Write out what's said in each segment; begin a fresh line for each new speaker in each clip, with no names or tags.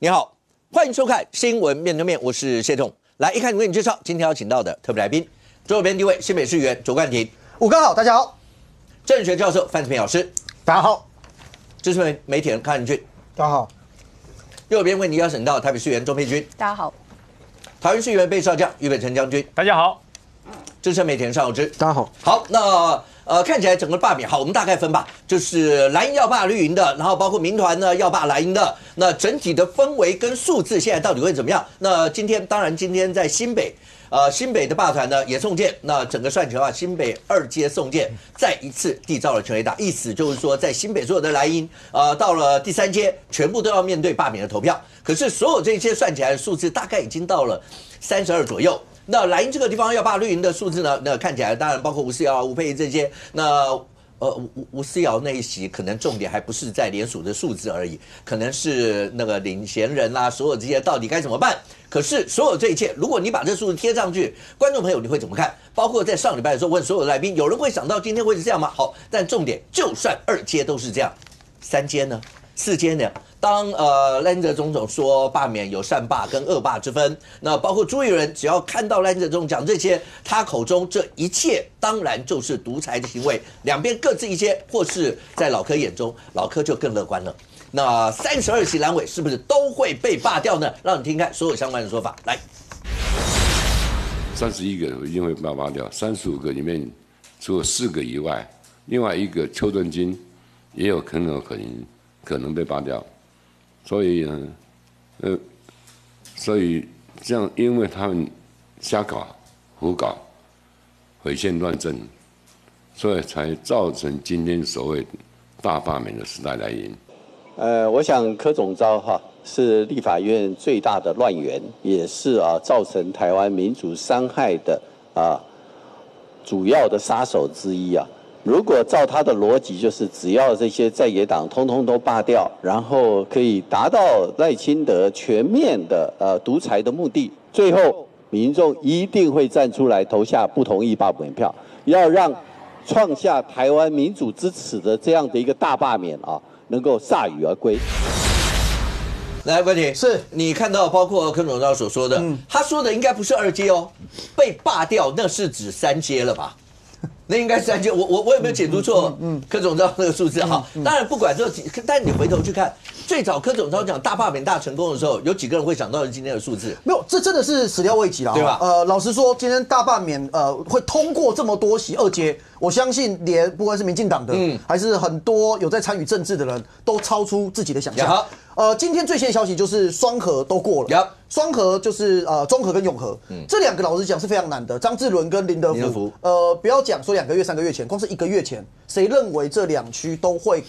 你好，欢迎收看《新闻面对面》，我是谢仲。来，一看为你介绍，今天要请到的特别来宾，左边第一位，新北市议员卓冠廷，
武哥好，大家好；
政治学教授范志平老师，
大家好；
资深媒体人康仁俊，
大家好；
右边为你邀请到台北市议员钟佩君，
大家好；
桃园市议员备少将俞北辰将军，
大家好；
资深媒体人尚有之，
大家好。
好，那看起来整个罢免，好，我们大概分吧，就是蓝营要罢绿营的，然后包括民团呢要罢蓝营的，那整体的氛围跟数字现在到底会怎么样？那今天在新北。新北的罢团呢也送件，那整个算起来的话，新北2阶送件再一次缔造了全垒打，意思就是说，在新北所有的蓝营，到了第3阶，全部都要面对罢免的投票。可是所有这些算起来的数字，大概已经到了32左右。那蓝营这个地方要罢绿营的数字呢，那看起来当然包括吴思瑶、吴沛憶这些，那。吴思瑶那一席可能重点还不是在联署的数字而已，可能是那个领衔人啦，所有这些到底该怎么办？可是所有这一切，如果你把这数字贴上去，观众朋友你会怎么看？包括在上礼拜的时候问所有的来宾，有人会想到今天会是这样吗？好，但重点就算2阶都是这样，3阶呢？4阶呢？当赖清德总统说罢免有善罢跟恶罢之分，那包括朱立伦只要看到赖清德总统讲这些，他口中这一切当然就是独裁的行为，两边各自一些，或是在老柯眼中，老柯就更乐观了。那32席蓝委是不是都会被罢掉呢？让你听看所有相关的说法。来
，31个一定会罢掉，35个里面除了4个以外，另外1个邱敦金也有可能被罢掉。所以呢，所以这样，因为他们瞎搞、胡搞、毁宪乱政，所以才造成今天所谓大罢免的时代来临。
我想柯总召是立法院最大的乱源，也是造成台湾民主伤害的主要的杀手之一啊。如果照他的逻辑，就是只要这些在野党通通都罢掉，然后可以达到赖清德全面的独裁的目的，最后民众一定会站出来投下不同意罢免票，要让创下台湾民主之耻的这样的一个大罢免能够铩羽而归。
来，冠廷，
是
你看到包括柯总召所说的，他说的应该不是2阶哦，被罢掉那是指3阶了吧？那应该是3阶，我有没有解读错？柯总召那个数字哈，当然不管这，但你回头去看，最早柯总召讲大罢免大成功的时候，有几个人会想到今天的数字？
没有，这真的是始料未及啦，
对吧？
老实说，今天大罢免会通过这么多席2阶，我相信连不管是民进党的，还是很多有在参与政治的人都超出自己的想象。今天最新的消息就是双核都过了。双核就是中核跟永核，这2个老实讲是非常难的。张志伦跟林德福，不要讲说2个月、3个月前，光是1个月前，谁认为这2区都会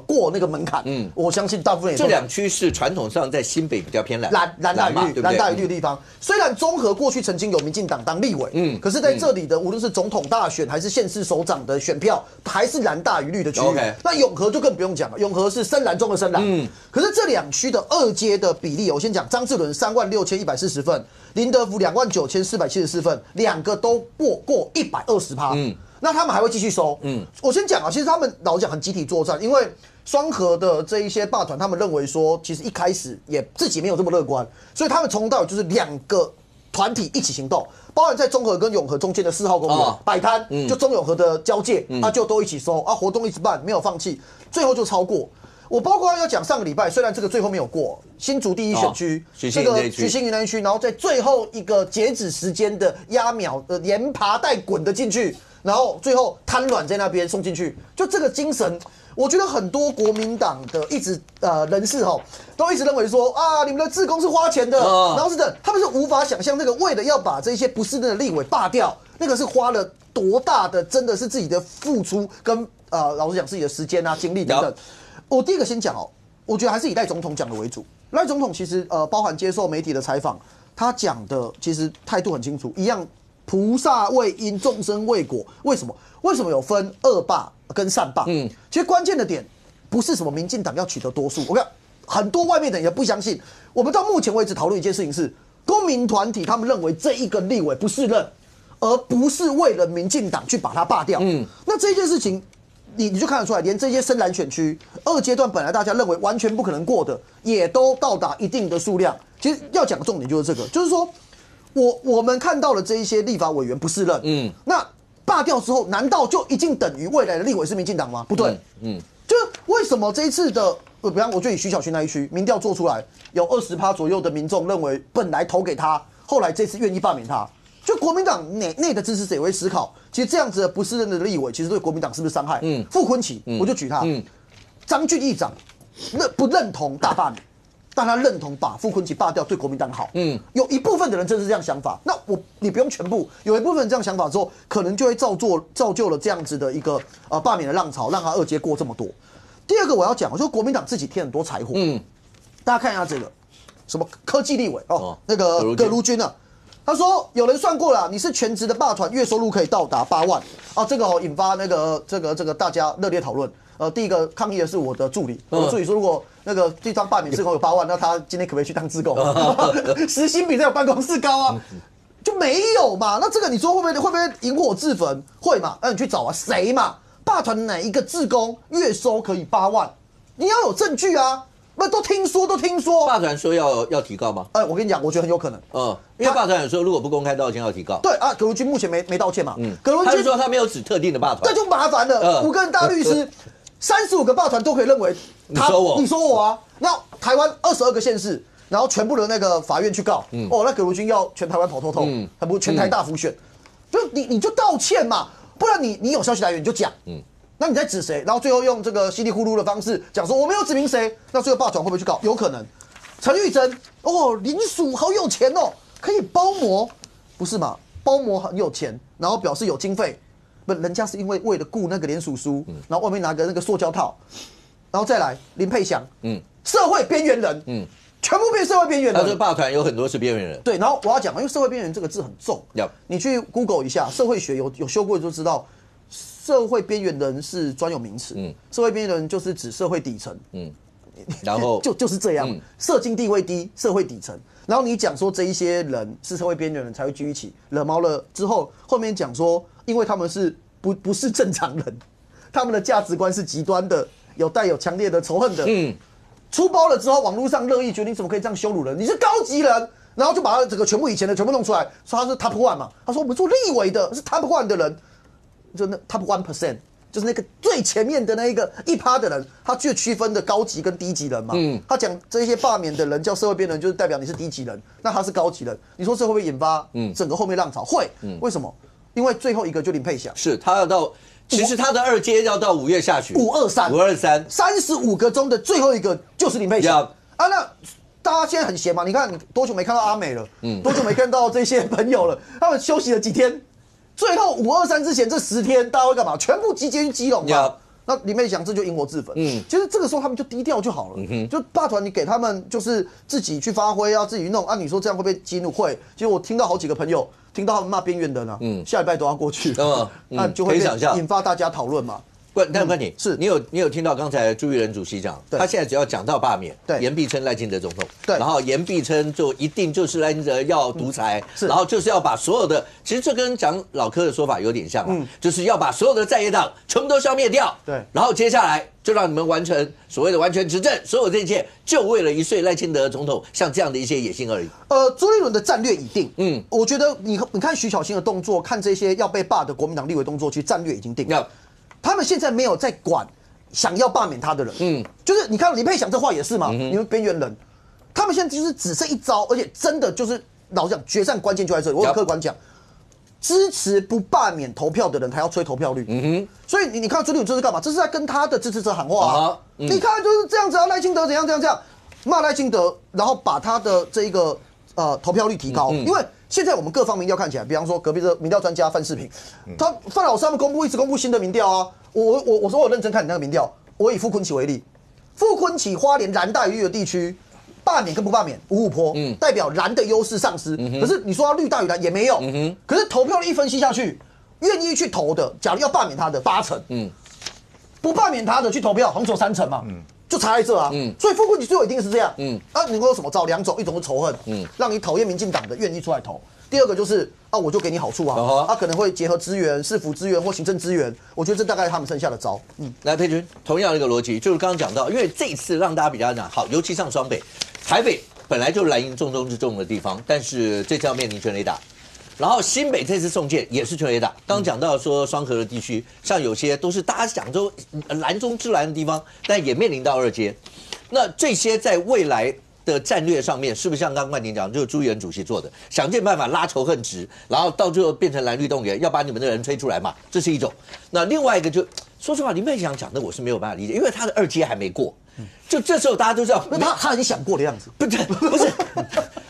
过那个门槛？我相信大部分
这2区是传统上在新北比较偏蓝
大于绿的地方。虽然中核过去曾经有民进党当立委，可是在这里的无论是总统大选还是县市首长的选票，还是蓝大于绿的区域。那永和就更不用讲了，永和是深蓝中的深蓝。可是这2区的2阶的比例，我先讲张志伦36140份，林德福29474份，2个都过120%。那他们还会继续收。我先讲其实他们老实讲很集体作战，因为双核的这一些罢团，他们认为说，其实一开始也自己没有这么乐观，所以他们从头到尾就是2个团体一起行动，包含在中和跟永和中间的4号公园摆摊，就中永和的交界，就都一起收活动一直办，没有放弃，最后就超过。我包括要讲上个礼拜，虽然这个最后没有过，新竹第1选区，这个徐新云南区，然后在最后一个截止时间的压秒，连爬带滚的进去，然后最后瘫软在那边送进去，就这个精神，我觉得很多国民党的一直人士都一直认为说你们的志工是花钱的，然后是的，他们是无法想象那个为了要把这些不是的立委罢掉，那个是花了多大的真的是自己的付出跟老实讲自己的时间精力等等。我第一个先讲我觉得还是以赖总统讲的为主。赖总统其实包含接受媒体的采访，他讲的其实态度很清楚，一样菩萨为因，众生为果。为什么？为什么有分恶罢跟善罢？其实关键的点不是什么民进党要取得多数，我看很多外面的人也不相信。我们到目前为止讨论一件事情是，公民团体他们认为这一个立委不适任，而不是为了民进党去把他罢掉。那这件事情你就看得出来，连这些深蓝选区2阶段本来大家认为完全不可能过的，也都到达一定的数量。其实要讲的重点就是这个，就是说我们看到了这一些立法委员不适任，那罢掉之后，难道就一定等于未来的立委是民进党吗？不对，就是为什么这一次的，比方我就以徐小新那一区民调做出来，有20%左右的民众认为本来投给他，后来这次愿意罢免他。就国民党内的支持者也会思考，其实这样子的不适任的立委，其实对国民党是不是伤害？傅昆萁，我就举他，张俊议长不认同大罢免，但他认同把傅昆萁罢掉对国民党好。有一部分的人真是这样想法，那你不用全部，有一部分人这样想法之后，可能就会造就了这样子的一个罢免的浪潮，让他2阶过这么多。第二个我要讲，就是国民党自己添很多柴火。大家看一下这个什么科技立委那个葛如君啊。他说：“有人算过了，你是全职的罢团，月收入可以到达8万啊！这个引发这个大家热烈讨论。第一个抗议的是我的助理，我的助理说，如果那个这张罢免志工有8万，那他今天可不可以去当志工？时薪比在我办公室高啊，就没有嘛？那这个你说会不会引火自焚？会嘛？那你去找啊，谁嘛？罢团哪一个志工月收可以8万？你要有证据啊！”不都听说，
罢团说要提高吗？
我跟你讲，我觉得很有可能。
因为罢团有说如果不公开道歉要提高。
对啊，葛如君目前没道歉嘛。葛如君
他是说他没有指特定的罢团，
这就麻烦了。5个人大律师，35个罢团都可以认为
你说我
啊。那台湾22个县市，然后全部的那个法院去告，那葛如君要全台湾跑透透，还不全台大复选，就你就道歉嘛，不然你有消息来源你就讲。那你在指谁？然后最后用这个稀里糊涂的方式讲说我没有指明谁，那最后罢团会不会去告？有可能。陈玉珍林署好有钱哦，可以包膜，不是嘛？包膜很有钱，然后表示有经费，不，人家是因为为了雇那个联署书，然后外面拿个那个塑胶套，然后再来林佩祥，社会边缘人，全部变社会边缘人。
他说罢团有很多是边缘人，
对。然后我要讲，因为社会边缘这个字很重，你去 Google 一下，社会学有修过就知道。社会边缘人是专有名词，社会边缘人就是指社会底层，
然后
就是这样，社经地位低，社会底层。然后你讲说这一些人是社会边缘人才会聚一起，惹毛了之后，后面讲说，因为他们是不是正常人，他们的价值观是极端的，带有强烈的仇恨的，出包了之后，网络上热议，觉得你怎么可以这样羞辱人？你是高级人，然后就把他这个全部以前的全部弄出来，说他是 top one 嘛，他说我们做立委的是 top one 的人。就那 top 1%， 就是那个最前面的那一个1%的人，他就区分的高级跟低级人嘛。他讲这些罢免的人叫社会边缘人，就是代表你是低级人，那他是高级人。你说这会不会引发整个后面浪潮？会。为什么？因为最后一个就林佩祥，
是他要到，其实他的2阶要到5月下旬
，523，35个中的最后一个就是林佩祥啊。那大家现在很闲嘛？你看你多久没看到阿美了？多久没看到这些朋友了？他们休息了几天？最后523之前这10天，大家会干嘛？全部集结去基隆嘛。那林佩祥这就引火自焚。其实这个时候他们就低调就好了。就罢团你给他们就是自己去发挥啊，自己去弄啊。你说这样会不会激怒？会。其实我听到好几个朋友听到他们骂边缘人啊，下礼拜都要过去，那就会引发大家讨论嘛。
但关你是你有听到刚才朱育仁主席讲，他现在只要讲到罢免，言必称赖清德总统，然后言必称就一定就是赖清德要独裁，然后就是要把所有的，其实这跟讲老柯的说法有点像啊，就是要把所有的在野党全部都消灭掉，
对，
然后接下来就让你们完成所谓的完全执政，所有这一切就为了一岁赖清德总统像这样的一些野心而已。
朱立伦的战略已定，我觉得你看徐小新的动作，看这些要被罢的国民党立委动作，其实战略已经定了。他们现在没有在管想要罢免他的人，就是你看林佩祥这话也是嘛，你们边缘人，他们现在就是只剩一招，而且真的就是老实讲，决战关键就在这里。我有客观讲，支持不罢免投票的人，还要吹投票率。所以你看朱立伦这是干嘛？这是在跟他的支持者喊话啊！你看就是这样子啊，赖清德怎样骂赖清德，然后把他的这一个投票率提高，因为。现在我们各方民调看起来，比方说隔壁的民调专家范世平，范老师他们一直公布新的民调啊。我说我认真看你那个民调，我以傅昆萁为例，傅昆萁花莲蓝大于绿的地区，罢免跟不罢免5-5坡，代表蓝的优势丧失。可是你说要绿大于蓝也没有，可是投票率一分析下去，愿意去投的，假如要罢免他的8成，不罢免他的去投票，红手3成嘛。就差在这啊。所以傅昆萁最后一定是这样。能够有什么招？2种，一种是仇恨，让你讨厌民进党的愿意出来投。第二个就是我就给你好处啊，他可能会结合资源、市府资源或行政资源，我觉得这大概是他们剩下的招。
来佩君，同样的一个逻辑，就是刚刚讲到，因为这一次让大家比较讲好，尤其上双北、台北本来就是蓝营重中之重的地方，但是这次要面临全垒打。然后新北这次送件也是全垒打，刚讲到说双河的地区，像有些都是大家讲说蓝中之蓝的地方，但也面临到2阶。那这些在未来的战略上面，是不是像刚刚冠廷讲，就是朱立伦主席做的，想尽办法拉仇恨值，然后到最后变成蓝绿动员，要把你们的人推出来嘛？这是一种。那另外一个就说实话，林佩祥讲的我是没有办法理解，因为他的2阶还没过。就这时候大家都知道，
他很想过的样子，
不是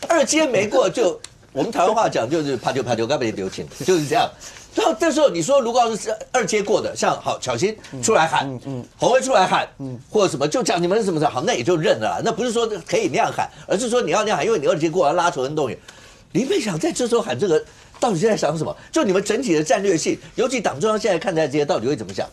2阶没过就。我们台湾话讲就是怕丢，该被丢钱，就是这样。然后这时候你说，如果要是2阶过的，像好小新出来喊，侯威出来喊，或者什么，就讲你们什么的，好，那也就认了啦。那不是说可以那样喊，而是说你要那样喊，因为你2阶过要拉仇恨动员。林佩祥在这时候喊这个，到底是在想什么？就你们整体的战略性，尤其党中央现在看待这些，到底会怎么想？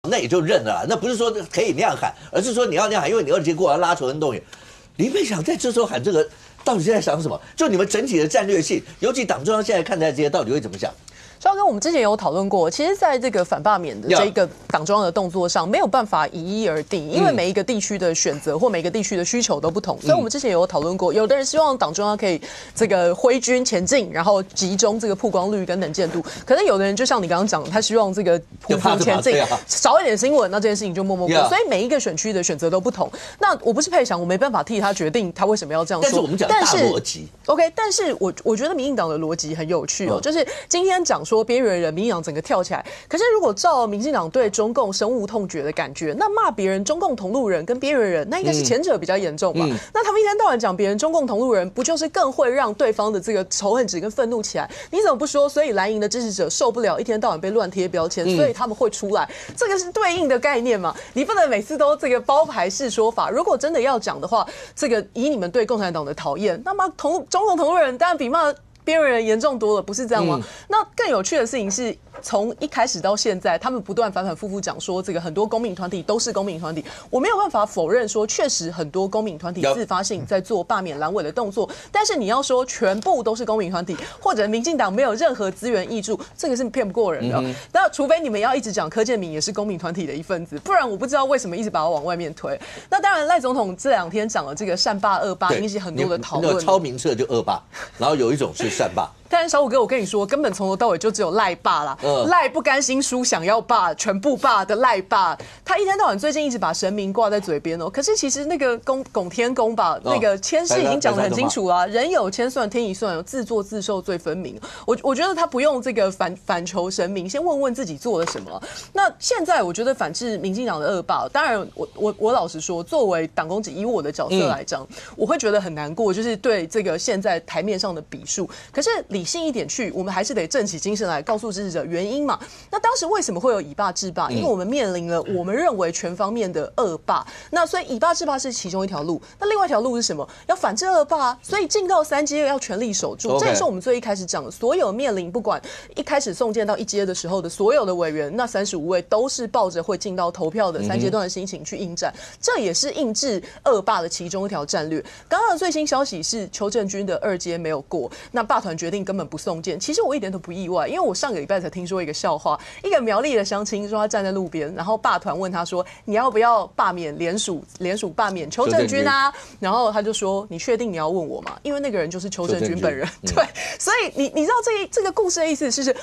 那也就认了啦，那不是说可以那样喊，而是说你要那样喊，因为你2阶过要拉仇恨动员。林佩祥在这时候喊这个，到底是在想什么？就你们整体的战略性，尤其党中央现在看待这些，到底会怎么想？
昭哥，我们之前有讨论过，其实在这个反罢免的这个党中央的动作上，没有办法一一而定，因为每一个地区的选择或每个地区的需求都不同，所以我们之前有讨论过，有的人希望党中央可以这个挥军前进，然后集中这个曝光率跟能见度，可能有的人就像你刚刚讲，他希望这个匍匐前进，少一点新闻，那这件事情就默默过，所以每一个选区的选择都不同。那我不是佩祥，我没办法替他决定他为什么要这样说，
但是我们讲大逻辑
，OK， 但是我觉得民进党的逻辑很有趣哦，就是今天讲说边缘人，民进党整个跳起来。可是如果照民进党对中共深恶痛绝的感觉，那骂别人中共同路人跟边缘人，那应该是前者比较严重吧？那他们一天到晚讲别人中共同路人，不就是更会让对方的这个仇恨值跟愤怒起来？你怎么不说？所以蓝营的支持者受不了一天到晚被乱贴标签，所以他们会出来。这个是对应的概念嘛？你不能每次都这个包牌式说法。如果真的要讲的话，这个以你们对共产党的讨厌，那么中共同路人当然比骂边缘人严重多了，不是这样吗？那更有趣的事情是，从一开始到现在，他们不断反反复复讲说，这个很多公民团体都是公民团体。我没有办法否认说，确实很多公民团体自发性在做罢免蓝委的动作。但是你要说全部都是公民团体，或者民进党没有任何资源挹注，这个是骗不过人的。那除非你们要一直讲柯建铭也是公民团体的一份子，不然我不知道为什么一直把我往外面推。那当然，赖总统这2天讲了这个善罢恶罢，引起很多的讨论。
超明澈就恶霸，然后有一种是善罢。
但是小虎哥，我跟你说，根本从头到尾就只有赖霸啦，赖不甘心输，想要霸，全部霸的赖霸。他一天到晚最近一直把神明挂在嘴边哦，可是其实那个拱天宫吧，那个签诗已经讲得很清楚啦，人有千算，天一算，有自作自受最分明。我觉得他不用这个反求神明，先问问自己做了什么。那现在我觉得反制民进党的恶霸，当然我老实说，作为党公职，以我的角色来讲，我会觉得很难过，就是对这个现在台面上的比数。可是理性一点去，我们还是得振起精神来告诉支持者原因嘛。那当时为什么会有以霸制霸？因为我们面临了我们认为全方面的恶霸。那所以以霸制霸是其中一条路。那另外一条路是什么？要反制恶霸。所以进到3阶要全力守住。这也是我们最一开始讲的，所有面临不管一开始送件到1阶的时候的所有的委员，那35位都是抱着会进到投票的3阶段的心情去应战。这也是印制恶霸的其中一条战略。刚刚的最新消息是邱正军的2阶没有过，那霸团决定根本不送件。其实我一点都不意外，因为我上个礼拜才听说一个笑话，一个苗栗的乡亲说他站在路边，然后霸团问他说：“你要不要罢免联署罢免邱正军啊？”然后他就说：“你确定你要问我吗？”因为那个人就是邱正军本人。对，所以你知道这个故事的意思是，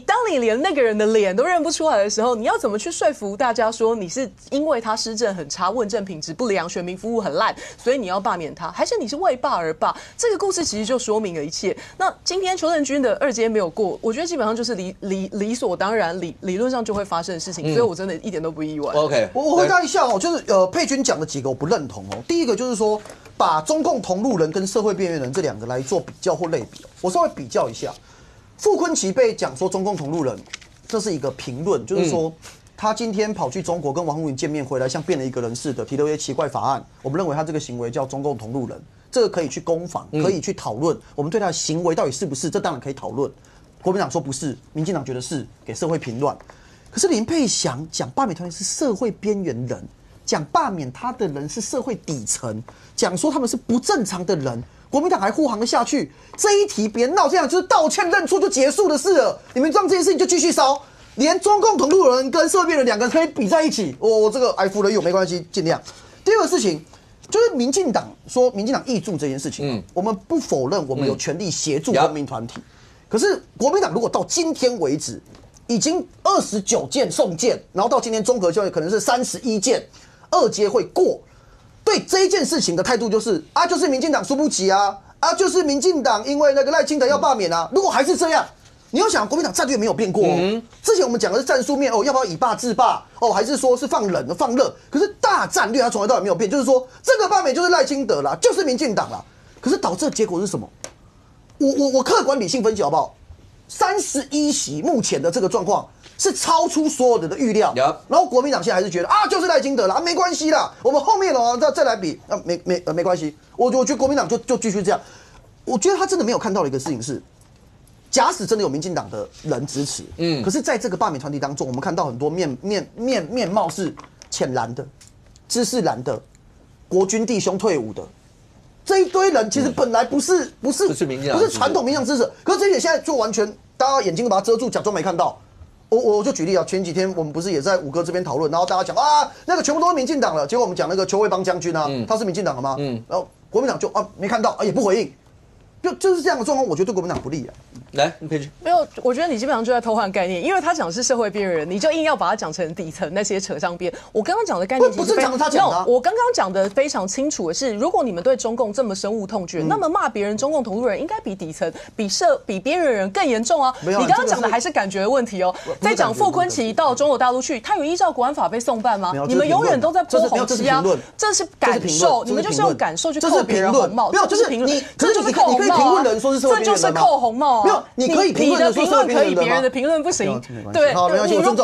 当你连那个人的脸都认不出来的时候，你要怎么去说服大家说你是因为他施政很差、问政品质不良、选民服务很烂，所以你要罢免他，还是你是为罢而罢？这个故事其实就说明了一切。那今天邱正军的2阶没有过，我觉得基本上就是理所当然、理论上就会发生的事情，所以我真的一点都不意外。
OK，
我回答一下哦，就是佩君讲的几个我不认同哦。第一个就是说，把中共同路人跟社会边缘人这2个来做比较或类比，我稍微比较一下。傅昆萁被讲说中共同路人，这是一个评论，就是说。他今天跑去中国跟王沪宁见面回来，像变了一个人似的，提了一些奇怪法案。我们认为他这个行为叫中共同路人，这个可以去攻防，可以去讨论。我们对他的行为到底是不是，这当然可以讨论。国民党说不是，民进党觉得是，给社会评论。可是林佩祥讲罢免团体是社会边缘人，讲罢免他的人是社会底层，讲说他们是不正常的人。国民党还护航了下去，这一题别闹这样，就是道歉认错就结束的事了。你们让这件事情就继续烧，连中共同路人跟社会边缘两个人可以比在一起。我这个挨服了又没关系，尽量。第二个事情就是民进党说民进党挹注这件事情，我们不否认我们有权利协助公民团体，可是国民党如果到今天为止已经29件送件，然后到今天综合交易可能是31件，二阶会过。对这一件事情的态度就是啊，就是民进党输不起啊，就是民进党因为那个赖清德要罢免啊。如果还是这样，你要想国民党战略没有变过哦。之前我们讲的是战术面哦，要不要以霸制霸哦，还是说是放冷放热？可是大战略它从来到尾没有变，就是说这个罢免就是赖清德啦，就是民进党啦。可是导致的结果是什么？我客观理性分析好不好？31席目前的这个状况是超出所有人的预料，然后国民党现在还是觉得啊，就是赖清德啦，没关系啦，我们后面哦再来比，没关系。我觉得国民党就继续这样。我觉得他真的没有看到的一个事情是，假使真的有民进党的人支持，可是在这个罢免团体当中，我们看到很多面貌是浅蓝的、知识蓝的、国军弟兄退伍的。这一堆人其实本来不是
民进党，
不是传统民进党支持，可是这一点现在就完全大家眼睛都把它遮住，假装没看到。我就举例啊，前几天我们不是也在五哥这边讨论，然后大家讲啊，那个全部都是民进党了，结果我们讲那个邱卫邦将军啊，他是民进党的吗？然后国民党就没看到，也不回应，就是这样的状况，我觉得对国民党不利啊。
来，佩君，
没有，我觉得你基本上就在偷换概念，因为他讲的是社会边缘人，你就硬要把它讲成底层那些扯上边。我刚刚讲的概念
不是讲他讲的、啊，
我刚刚讲的非常清楚的是，如果你们对中共这么深恶痛绝，那么骂别人中共同路人应该比底层、比边缘人更严重啊。你刚刚讲的还是感觉问题哦。在讲傅昆萁到中国大陆去，他有依照国安法被送办吗？你们永远都在泼红漆啊，这是感受，你们就是用感受去扣别人红帽，
没有，就是评论，这就是扣红帽啊。你可以评论人说是社会边缘人吗？
这就是扣红帽啊。
没有，你可以评论。
你的评论可以，别人的评论不行。对，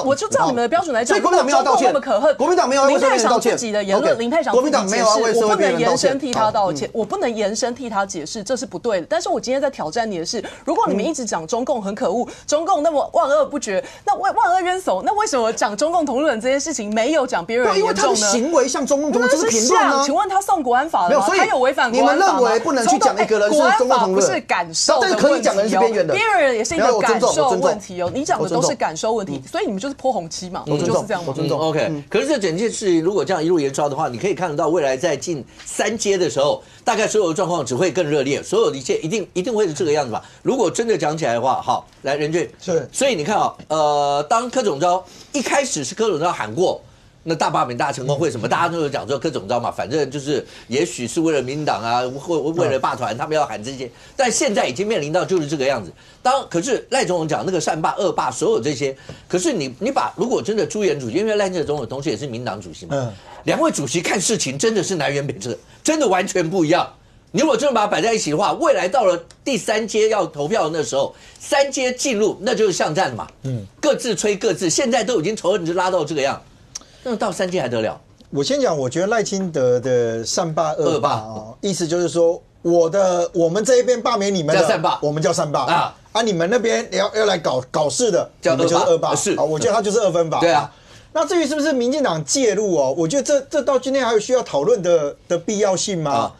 我就照你们的标准来讲。
所以国民党没有道歉，
那么可恨。
国民党没有为社会边缘道歉。
林泰祥自己的言论，林泰祥自己解释，我不能延伸替他道歉，我不能延伸替他解释，这是不对的。但是我今天在挑战你的是，如果你们一直讲中共很可恶，中共那么万恶不绝，那万恶冤首，那为什么讲中共同路人这件事情没有讲别人严重呢？
因为他的行为像中共同路人，这是评论啊。
请问他送国安法了吗？他有违反国安法吗？
你们认为不能去讲一个人是中共同路人？
不是感受的问题，
可以讲人是边缘的，
边缘人也是一个感受问题哦。你讲的都是感受问题，所以你们就是泼红漆嘛，就是这样嘛。
我尊重。
OK， 可是这整件事如果这样一路延烧的话，你可以看得到未来在进3阶的时候，大概所有的状况只会更热烈，所有的一切一定会是这个样子吧？如果真的讲起来的话，好，来任俊
是，
所以你看啊，当柯总召一开始是柯总召喊过。那大罢免大成功会什么？大家都有讲说柯总召嘛，反正就是也许是为了民进党啊，或为了罢团，他们要喊这些。但现在已经面临到就是这个样子。可是赖总统讲那个善罢恶罢，所有这些，可是你把如果真的朱元主席，因为赖清德总统同时也是民党主席嘛，两位主席看事情真的是南辕北辙，真的完全不一样。你如果真的把它摆在一起的话，未来到了第3阶要投票的那时候，3阶进入那就是巷战嘛，各自吹各自，现在都已经仇恨值拉到这个样。那到3阶还得了？
我先讲，我觉得赖清德的善罢恶罢意思就是说，我们这一边罢免你们的，
叫善罢，
我们叫善罢啊，你们那边要来搞事的，
叫
你们就是恶罢，
是
啊，我觉得他就是2分法，
对啊。
那至于是不是民进党介入哦，我觉得这到今天还有需要讨论的必要性吗？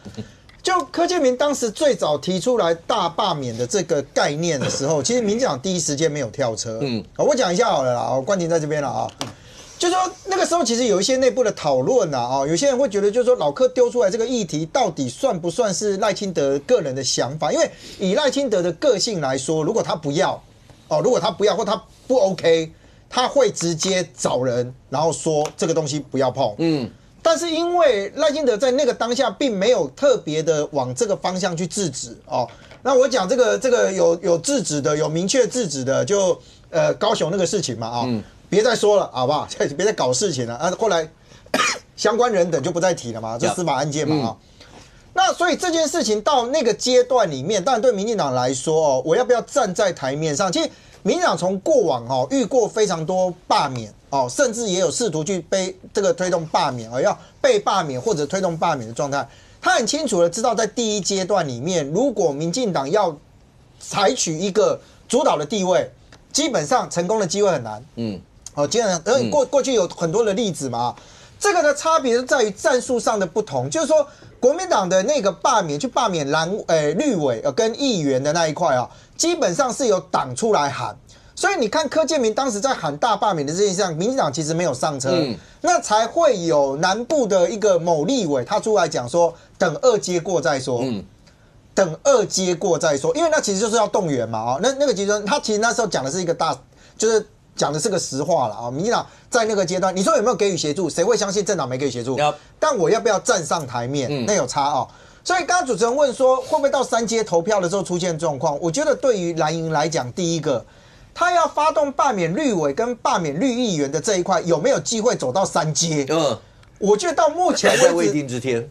就柯建銘当时最早提出来大罢免的这个概念的时候，其实民进党第一时间没有跳车。我讲一下好了啦，冠廷在这边了啊。就是说那个时候其实有一些内部的讨论啊，有些人会觉得就是说老柯丢出来这个议题到底算不算是赖清德个人的想法？因为以赖清德的个性来说，如果他不要或他不 OK， 他会直接找人然后说这个东西不要碰。但是因为赖清德在那个当下并没有特别的往这个方向去制止哦。那我讲这个有制止的，有明确制止的，就高雄那个事情嘛啊。别再说了，好不好？别再搞事情了啊！后来相关人等就不再提了嘛，这司法案件嘛啊。那所以这件事情到那个阶段里面，当然对民进党来说哦，我要不要站在台面上？其实民进党从过往遇过非常多罢免哦，甚至也有试图去推动罢免要被罢免或者推动罢免的状态。他很清楚的知道，在第一阶段里面，如果民进党要采取一个主导的地位，基本上成功的机会很难。基本上，过去有很多的例子嘛。这个的差别是在于战术上的不同，就是说国民党的那个罢免绿委跟议员的那一块啊，基本上是由党出来喊。所以你看柯建铭当时在喊大罢免的这件事上，民进党其实没有上车，那才会有南部的一个某立委他出来讲说，等二阶过再说，等二阶过再说，因为那其实就是要动员嘛，那个阶段他其实那时候讲的是一个就是讲的是个实话了啊。民进党在那个阶段，你说有没有给予协助？谁会相信政党没给予协助？但我要不要站上台面？那有差哦。所以刚刚主持人问说，会不会到3阶投票的时候出现状况？我觉得对于蓝营来讲，第一个，他要发动罢免绿委跟罢免绿议员的这一块，有没有机会走到3阶？我觉得到目前为止
还在未定之天。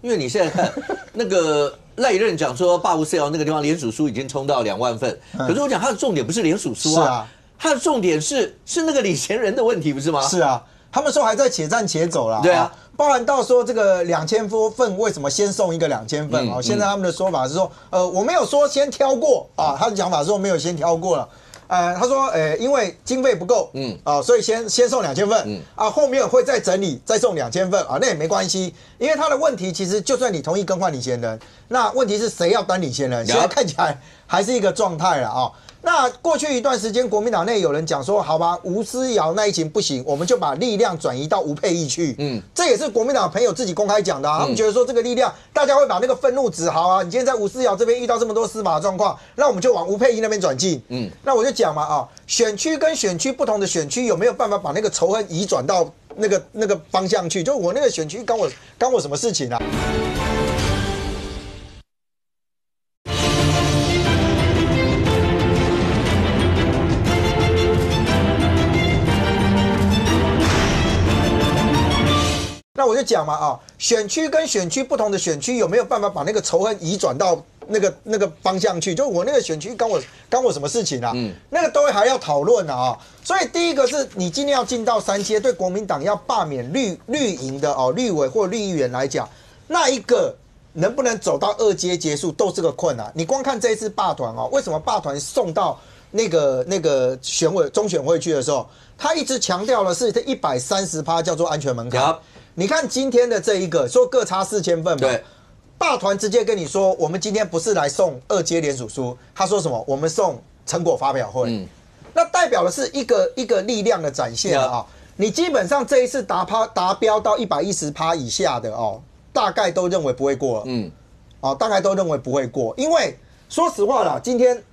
因为你现在看那个赖任讲说罢无私窑那个地方联署书已经冲到2万份，可是我讲他的重点不是联署书啊，他的重点是那个领衔人的问题，不是吗？
是啊，他们说还在且战且走啦。
对啊，
包含到说这个2000多份为什么先送一个2000份啊？现在他们的说法是说，我没有说先挑过啊，他的讲法是说没有先挑过了。他说，因为经费不够，所以先送2000份，后面会再整理，再送2000份啊，那也没关系，因为他的问题其实就算你同意更换领衔人，那问题是谁要当领衔人？现在看起来还是一个状态了啊。那过去一段时间，国民党内有人讲说，好吧，吴思瑶那一群不行，我们就把力量转移到吴沛忆去。这也是国民党朋友自己公开讲的他们觉得说这个力量，大家会把那个愤怒值，好啊，你今天在吴思瑶这边遇到这么多司法状况，那我们就往吴沛忆那边转进。那我就讲嘛选区跟选区不同的选区有没有办法把那个仇恨移转到那个方向去？就我那个选区干我什么事情啊？那我就讲嘛选区跟选区不同的选区有没有办法把那个仇恨移转到那个方向去？就我那个选区干我什么事情啊？那个都还要讨论啊。所以第一个是你今天要进到3阶，对国民党要罢免绿营的绿委或绿议员来讲，那一个能不能走到2阶结束都是个困难。你光看这一次罢团为什么罢团送到那个中选会去的时候，他一直强调的是这130%叫做安全门槛。你看今天的这一个说各差4000份嘛，对，罢团直接跟你说，我们今天不是来送2阶联署书，他说什么？我们送成果发表会，那代表的是一个力量的展现你基本上这一次达标到110%以下的大概都认为不会过了，大概都认为不会过，因为说实话啦，今天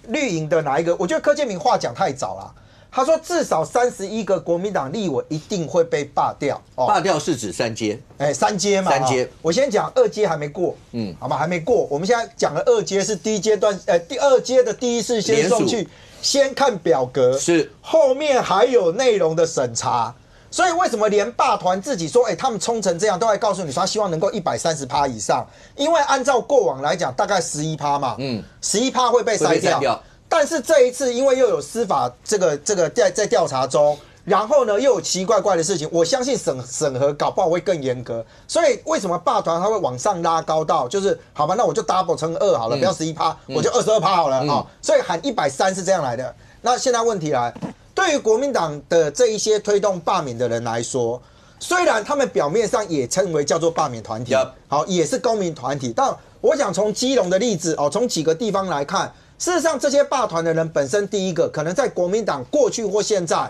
绿营的哪一个？我觉得柯建铭话讲太早了。他说至少31个国民党立委一定会被罢掉。
罢掉是指3阶
，3阶嘛。3阶，我先讲2阶还没过，好吧，还没过。我们现在讲的2阶是第一阶段，第2阶的第一次先送去，先看表格，是后面还有内容的审查。所以为什么连罢团自己说，他们冲成这样，都还告诉你说他希望能够130%以上？因为按照过往来讲，大概11%嘛，11%会被筛掉。但是这一次，因为又有司法这个在调查中，然后呢又有奇怪怪的事情，我相信审核搞不好会更严格。所以为什么罢团它会往上拉高到就是好吧，那我就 double 乘2好了，不要11%，我就22%好了所以喊130是这样来的。那现在问题来，对于国民党的这一些推动罢免的人来说，虽然他们表面上也称为叫做罢免团体，好，也是公民团体，但我想从基隆的例子从几个地方来看。事实上，这些罢团的人本身，第一个可能在国民党过去或现在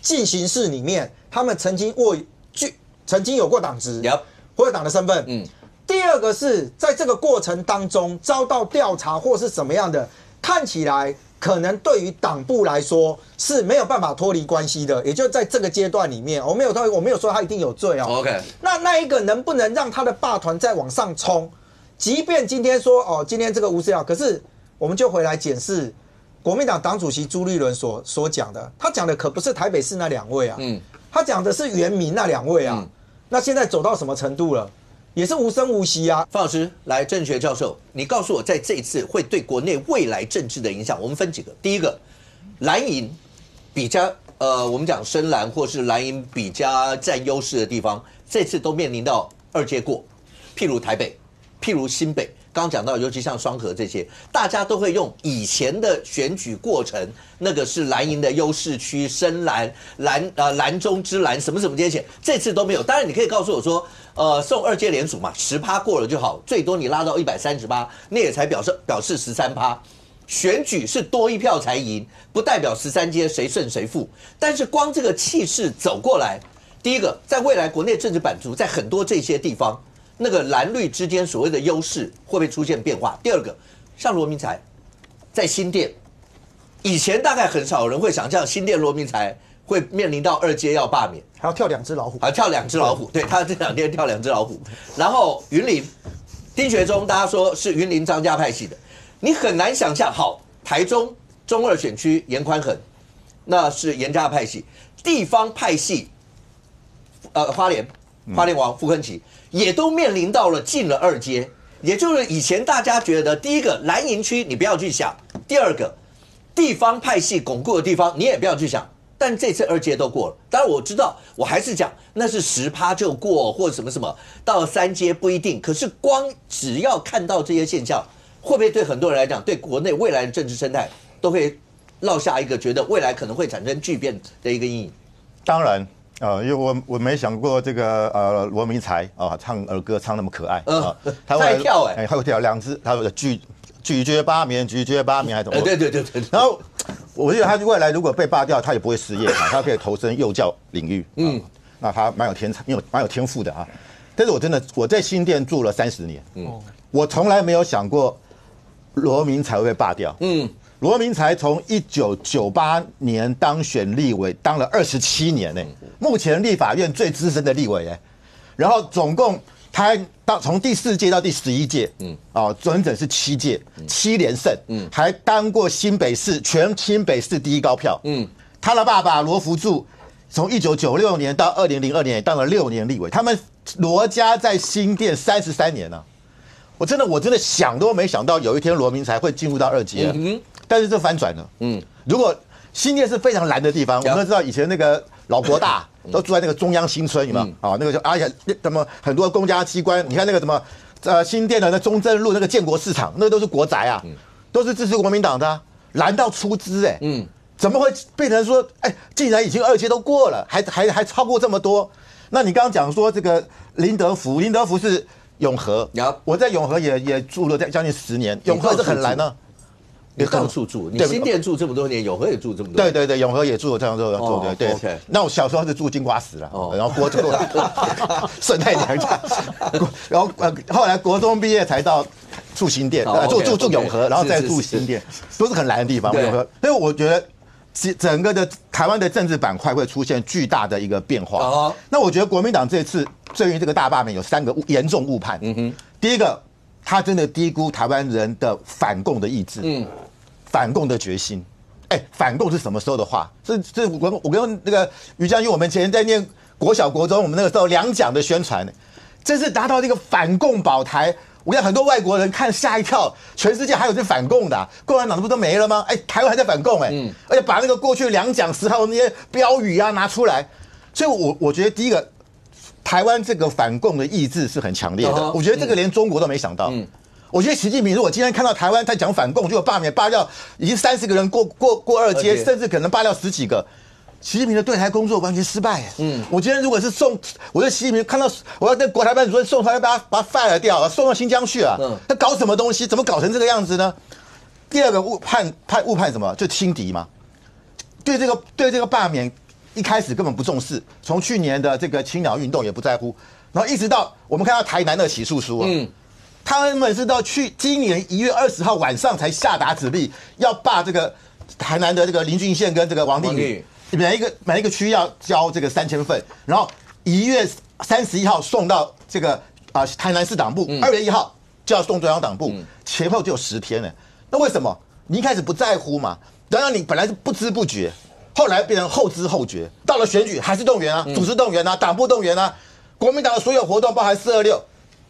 进行式里面，他们曾经有过党职或者党的身份。第二个是在这个过程当中遭到调查或是什么样的，看起来可能对于党部来说是没有办法脱离关系的，也就在这个阶段里面，我没有说他一定有罪
OK，
那一个能不能让他的罢团再往上冲？即便今天说今天这个吴思瑶，可是。我们就回来检视国民党党主席朱立伦所讲的，他讲的可不是台北市那2位啊，他讲的是原民那2位啊。那现在走到什么程度了？也是无声无息啊。
方老师，来，政学教授，你告诉我，在这一次会对国内未来政治的影响，我们分几个。第一个，蓝营比较我们讲深蓝或是蓝营比较占优势的地方，这次都面临到二阶过，譬如台北，譬如新北。刚刚讲到，尤其像双河这些，大家都会用以前的选举过程，那个是蓝营的优势区，深蓝、蓝中之蓝，什么什么这些，这次都没有。当然，你可以告诉我说，送二阶联署嘛，10%过了就好，最多你拉到138%，那也才表示13%。选举是多一票才赢，不代表13阶谁胜谁负。但是光这个气势走过来，第一个，在未来国内政治版图，在很多这些地方。那个蓝绿之间所谓的优势会不会出现变化？第二个，像罗明才在新店，以前大概很少人会想象新店罗明才会面临到二阶要罢免，
还要跳2只老虎，
还跳2只老虎，对他这2天跳2只老虎。然后云林丁学忠，大家说是云林张家派系的，你很难想象。好，台中中2选区严宽衡，那是严家派系，地方派系，花莲王傅昆萁。也都面临到了进了二阶，也就是以前大家觉得，第一个蓝营区你不要去想，第二个地方派系巩固的地方你也不要去想，但这次二阶都过了。当然我知道，我还是讲那是10%就过或者什么什么，到3阶不一定。可是光只要看到这些现象，会不会对很多人来讲，对国内未来的政治生态都会落下一个觉得未来可能会产生巨变的一个阴影？
当然。因为我没想过这个罗明才唱儿歌唱那么可爱
他会跳
还会跳2只，他的拒绝罢免还是怎么？
对。
然后我觉得他未来如果被罢掉，他也不会失业他可以投身幼教领域那他蛮有天赋的但是我在新店住了30年我从来没有想过罗明才会被罢掉罗明才从1998年当选立委，当了27年目前立法院最资深的立委然后总共他从第4届到第11届整整是7届，7连胜还当过全新北市第1高票他的爸爸罗福柱从1996年到2002年也当了6年立委，他们罗家在新店33年我真的想都没想到有一天罗明才会进入到2阶但是这反转了如果新店是非常蓝的地方我们都知道以前那个老国大都住在那个中央新村有没有那个就什么很多公家机关，你看那个什么新店的那中正路那个建国市场，那个都是国宅都是支持国民党的蓝到出汁怎么会变成说竟然已经2阶都过了还超过这么多？那你刚刚讲说这个林德福是永和我在永和也住了将近10年，永和是很蓝
你到处住，你新店住这么多年，永和也住这么多
年。对，永和也住了这样对。那我小时候是住金瓜石了，然后国中顺太娘家，然后后来国中毕业才到住新店，住永和，然后再住新店，都是很蓝的地方。永和，所以我觉得整个的台湾的政治板块会出现巨大的一个变化。那我觉得国民党这次对于这个大罢免有3个严重误判。第一个，他真的低估台湾人的反共的意志。反共的决心，反共是什么时候的话？我跟那个于将军，我们以前在念国小国中，我们那个时候2讲的宣传，这是达到这个反共保台。我看很多外国人看吓一跳，全世界还有这反共的共产党不都没了吗？台湾还在反共而且把那个过去2讲10号那些标语拿出来，所以我觉得第一个，台湾这个反共的意志是很强烈的，我觉得这个连中国都没想到。我觉得习近平如果今天看到台湾在讲反共，就罢掉已经30个人过2阶，甚至可能罢掉10几个，习近平的对台工作完全失败。我今天如果是我对习近平看到我要跟国台办主任送他，要把他 fire 掉，送到新疆去他搞什么东西？怎么搞成这个样子呢？第二个误判什么？就轻敌嘛。对这个罢免一开始根本不重视，从去年的这个青鸟运动也不在乎，然后一直到我们看到台南的起诉书他们是到今年1月20号晚上才下达指令，要罢这个台南的这个林俊宪跟这个王定宇，每一个区要交这个3000份，然后1月31号送到这个台南市党部，2月1号就要送中央党部，前后就有10天呢。那为什么？你一开始不在乎嘛？然后你本来是不知不觉，后来变成后知后觉，到了选举还是动员组织动员党部动员国民党的所有活动，包含426，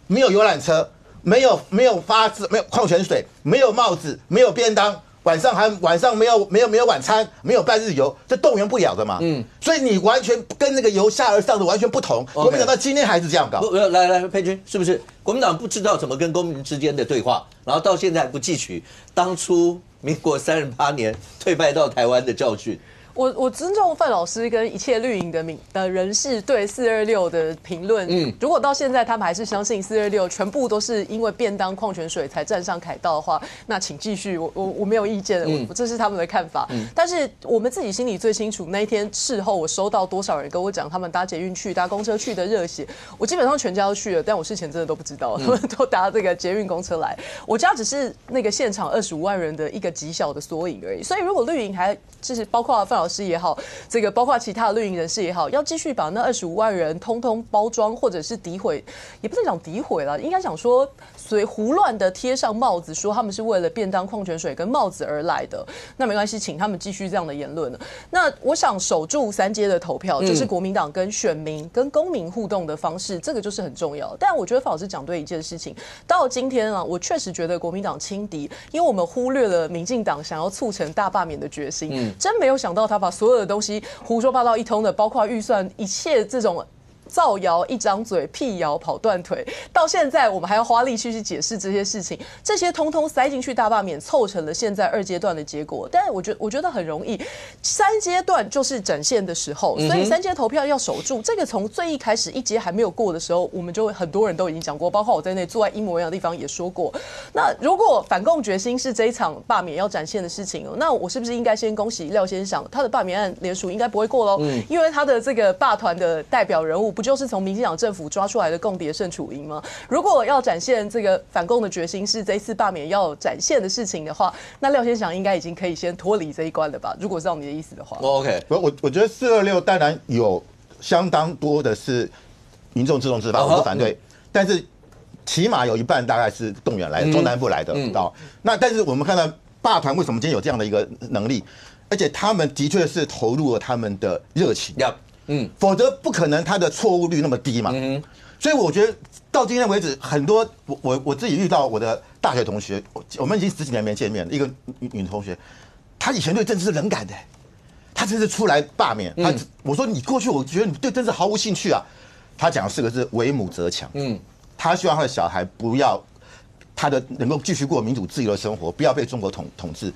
没有游览车。没有发自，没有矿泉水，没有帽子，没有便当，晚上没有晚餐，没有半日游，这动员不了的嘛。所以你完全跟那个由下而上的完全不同。国民党到今天还是这样搞。
来，佩君，是不是国民党不知道怎么跟公民之间的对话，然后到现在还不汲取当初民国38年退败到台湾的教训？
我尊重范老师跟一切绿营的人士对426的评论。如果到现在他们还是相信426全部都是因为便当矿泉水才站上凯道的话，那请继续，我没有意见，这是他们的看法。但是我们自己心里最清楚，那一天事后我收到多少人跟我讲他们搭捷运去、搭公车去的热血，我基本上全家都去了，但我事前真的都不知道，他们都搭这个捷运公车来，我家只是那个现场25万人的一个极小的缩影而已。所以如果绿营还就是包括范老师也好，这个包括其他的绿营人士也好，要继续把那25万人通通包装，或者是诋毁，也不是讲诋毁啦，应该讲说随胡乱的贴上帽子，说他们是为了便当、矿泉水跟帽子而来的，那没关系，请他们继续这样的言论。那我想守住3阶的投票，就是国民党跟选民跟公民互动的方式，这个就是很重要。但我觉得范老师讲对一件事情，到今天啊，我确实觉得国民党轻敌，因为我们忽略了民进党想要促成大罢免的决心。真没有想到他把所有的东西胡说八道一通的，包括预算一切这种造谣一张嘴，辟谣跑断腿，到现在我们还要花力气去解释这些事情，这些通通塞进去大罢免，凑成了现在2阶段的结果。但是我觉得很容易，3阶段就是展现的时候，所以3阶投票要守住。这个从最一开始1阶还没有过的时候，我们就很多人都已经讲过，包括我在内，坐在一模一样的地方也说过。那如果反共决心是这一场罢免要展现的事情，那我是不是应该先恭喜廖先生，他的罢免案联署应该不会过喽？因为他的这个罢团的代表人物不就是从民进党政府抓出来的共谍盛楚营吗？如果要展现这个反共的决心是这一次罢免要展现的事情的话，那廖先生应该已经可以先脱离这一关了吧？如果是照你的意思的话。
OK，
我觉得426当然有相当多的是民众自动自发，我不反对，但是起码有一半大概是动员来的，中南部来的。那但是我们看到罢团为什么今天有这样的一个能力，而且他们的确是投入了他们的热情。否则不可能他的错误率那么低嘛。所以我觉得到今天为止，很多我自己遇到我的大学同学，我们已经10几年没见面了。一个女同学，她以前对政治是冷感的，她这次出来罢免，我说你过去我觉得你对政治毫无兴趣啊。她讲的4个字：为母则强。她希望她的小孩不要能够继续过民主自由的生活，不要被中国统治。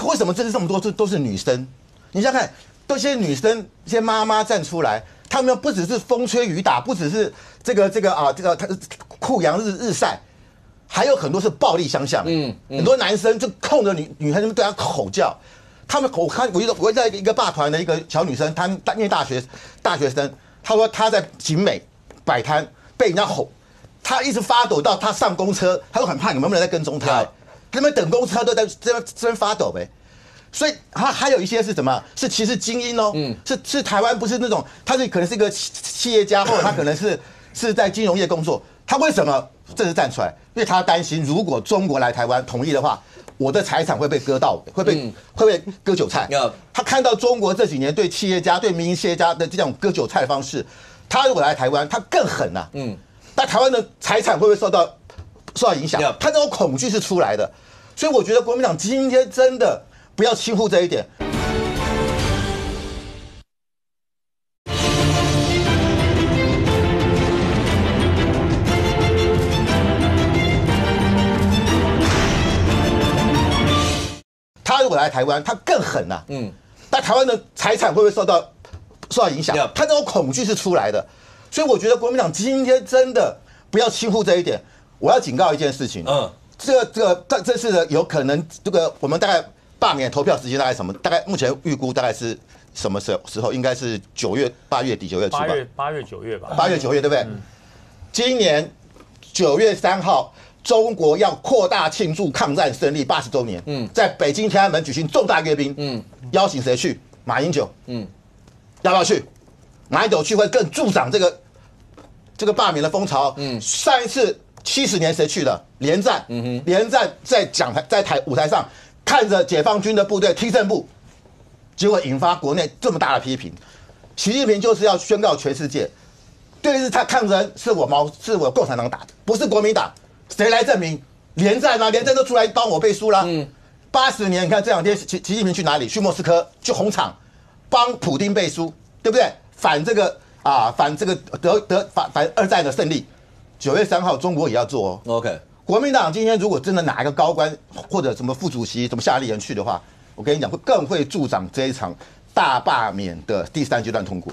为什么这次这么多都是女生？你想想看。这些女生、这些妈妈站出来，她们不只是风吹雨打，不只是这个酷阳日晒，还有很多是暴力相向。很多男生就控着女生对她吼叫。我在一个罢团的一个小女生，她念大学生，她说她在景美摆摊被人家吼，她一直发抖到她上公车，她都很怕你们不能再跟踪她，他们等公车都在这边发抖呗。所以他还有一些是什么？是其实精英哦，是台湾不是那种，他是可能是一个企业家，或者他可能是在金融业工作。他为什么这次站出来？因为他担心，如果中国来台湾统一的话，我的财产会被割到，会被割韭菜。他看到中国这几年对企业家、对民营企业家的这种割韭菜的方式，他如果来台湾，他更狠呐。但台湾的财产会不会受到影响？他这种恐惧是出来的。所以我觉得国民党今天真的。不要轻忽这一点。他如果来台湾，他更狠呐。但台湾的财产会不会受到影响？他这种恐惧是出来的。所以我觉得国民党今天真的不要轻忽这一点。我要警告一件事情。这次的有可能我们大概。罢免投票时间大概什么？大概目前预估大概是什么时候？应该是8月底9月初吧。
8月9月吧。
8月9月对不对？今年9月3号，中国要扩大庆祝抗战胜利80周年。在北京天安门举行重大阅兵。邀请谁去？马英九。要不要去？马英九去会更助长这个罢免的风潮。上一次70年谁去的？连战。连战在舞台上。看着解放军的部队踢正步，结果引发国内这么大的批评。习近平就是要宣告全世界，对日他抗争是我共产党打的，不是国民党。谁来证明？连战啊，连战都出来帮我背书啦。80年，你看这两天习近平去哪里？去莫斯科，去红场，帮普丁背书，对不对？反这个反二战的胜利。9月3号，中国也要做哦。
OK，
国民党今天如果真的哪一个高官或者什么副主席、什么夏立言去的话，我跟你讲，会更会助长这一场大罢免的第3阶段通过。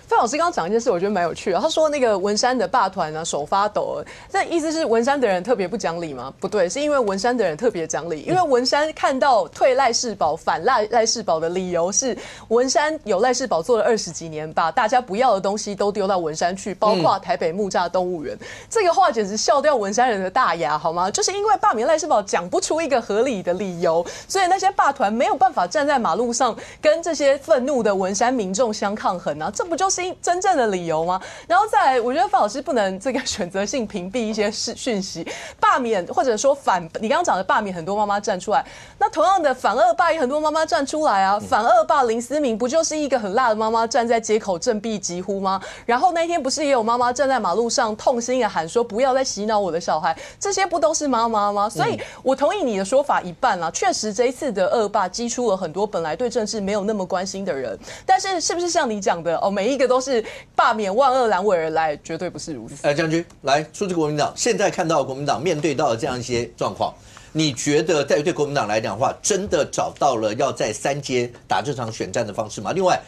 范老师刚刚讲一件事，我觉得蛮有趣的。他说那个文山的罢团啊，手发抖，这意思是文山的人特别不讲理吗？不对，是因为文山的人特别讲理。因为文山看到退赖世宝、反赖世宝的理由是，文山有赖世宝做了20几年，把大家不要的东西都丢到文山去，包括台北木栅动物园。这个话简直笑掉文山人的大牙，好吗？就是因为罢免赖世宝讲不出一个合理的理由，所以那些罢团没有办法站在马路上跟这些愤怒的文山民众相抗衡啊，这不就是真正的理由吗？然后再来，我觉得范老师不能这个选择性屏蔽一些讯息，罢免或者说你刚刚讲的罢免，很多妈妈站出来，那同样的反恶霸也很多妈妈站出来啊。反恶霸林思明不就是一个很辣的妈妈站在街口振臂疾呼吗？然后那天不是也有妈妈站在马路上痛心的喊说不要再洗脑我的小孩，这些不都是妈妈吗？所以我同意你的说法一半啦，确实这一次的恶霸激出了很多本来对政治没有那么关心的人，但是是不是像你讲的哦，每一个都是罢免万恶阑尾而来，绝对不是如此。
将军来，出自国民党，现在看到国民党面对到的这样一些状况，你觉得对国民党来讲的话，真的找到了要在3阶打这场选战的方式吗？另外，